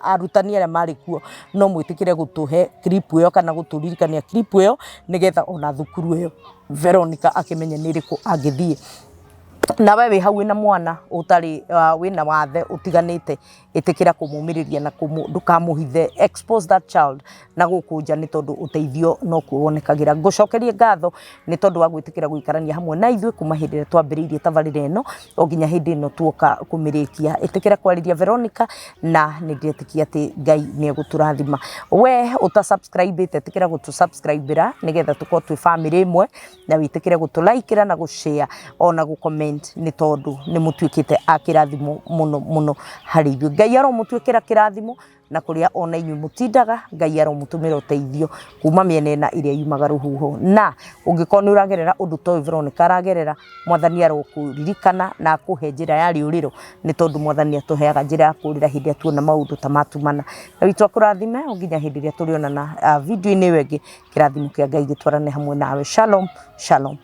arutani aria mari kuo no mwitikire gutuhe clip iyo kana guturirikania clip iyo nigetha ona thukuru iyo Veronica akimenye niriku angithie na wewe hau wina mwana utari wina wathe utiganite itikira kumumiriria na ndukamuhithe expose that child na gukunja ni tondu uteithio no kuonekagira ngucokerie ngatho ni tondu wa gwitikira guikarania hamwe na ithui kuma hindi ria twambiriirie tabarire ino oginya hindi ino tuoka kumirikia itikira kwariria Veronica na ni ndetikia ati Ngai ni eguturathima we uta subscribe itikira gutu subscribe ra nigetha tuko twi family imwe na witikire gutu like na gushare ona gu comment ni tondu ni mutwikite akirathimo muno hari ithui Ngai aro mutwikira kirathimo na kuria ona inyu mutindaga Ngai aro mutumira uteithio kuma miene na iria yumaga ruhuho na ungikoni uragerera undu to Veronica aragerera mwathani aro kuririkana na kuhe njira ya riuriro ni tondu mwathani atuheaga njira ya kurira hindi atuona maundu ta matumana na witwa kurathime unginya hindi ria turiona na video ini wengi kirathimo kia Ngai gitwarane hamwe nawe shalom shalom.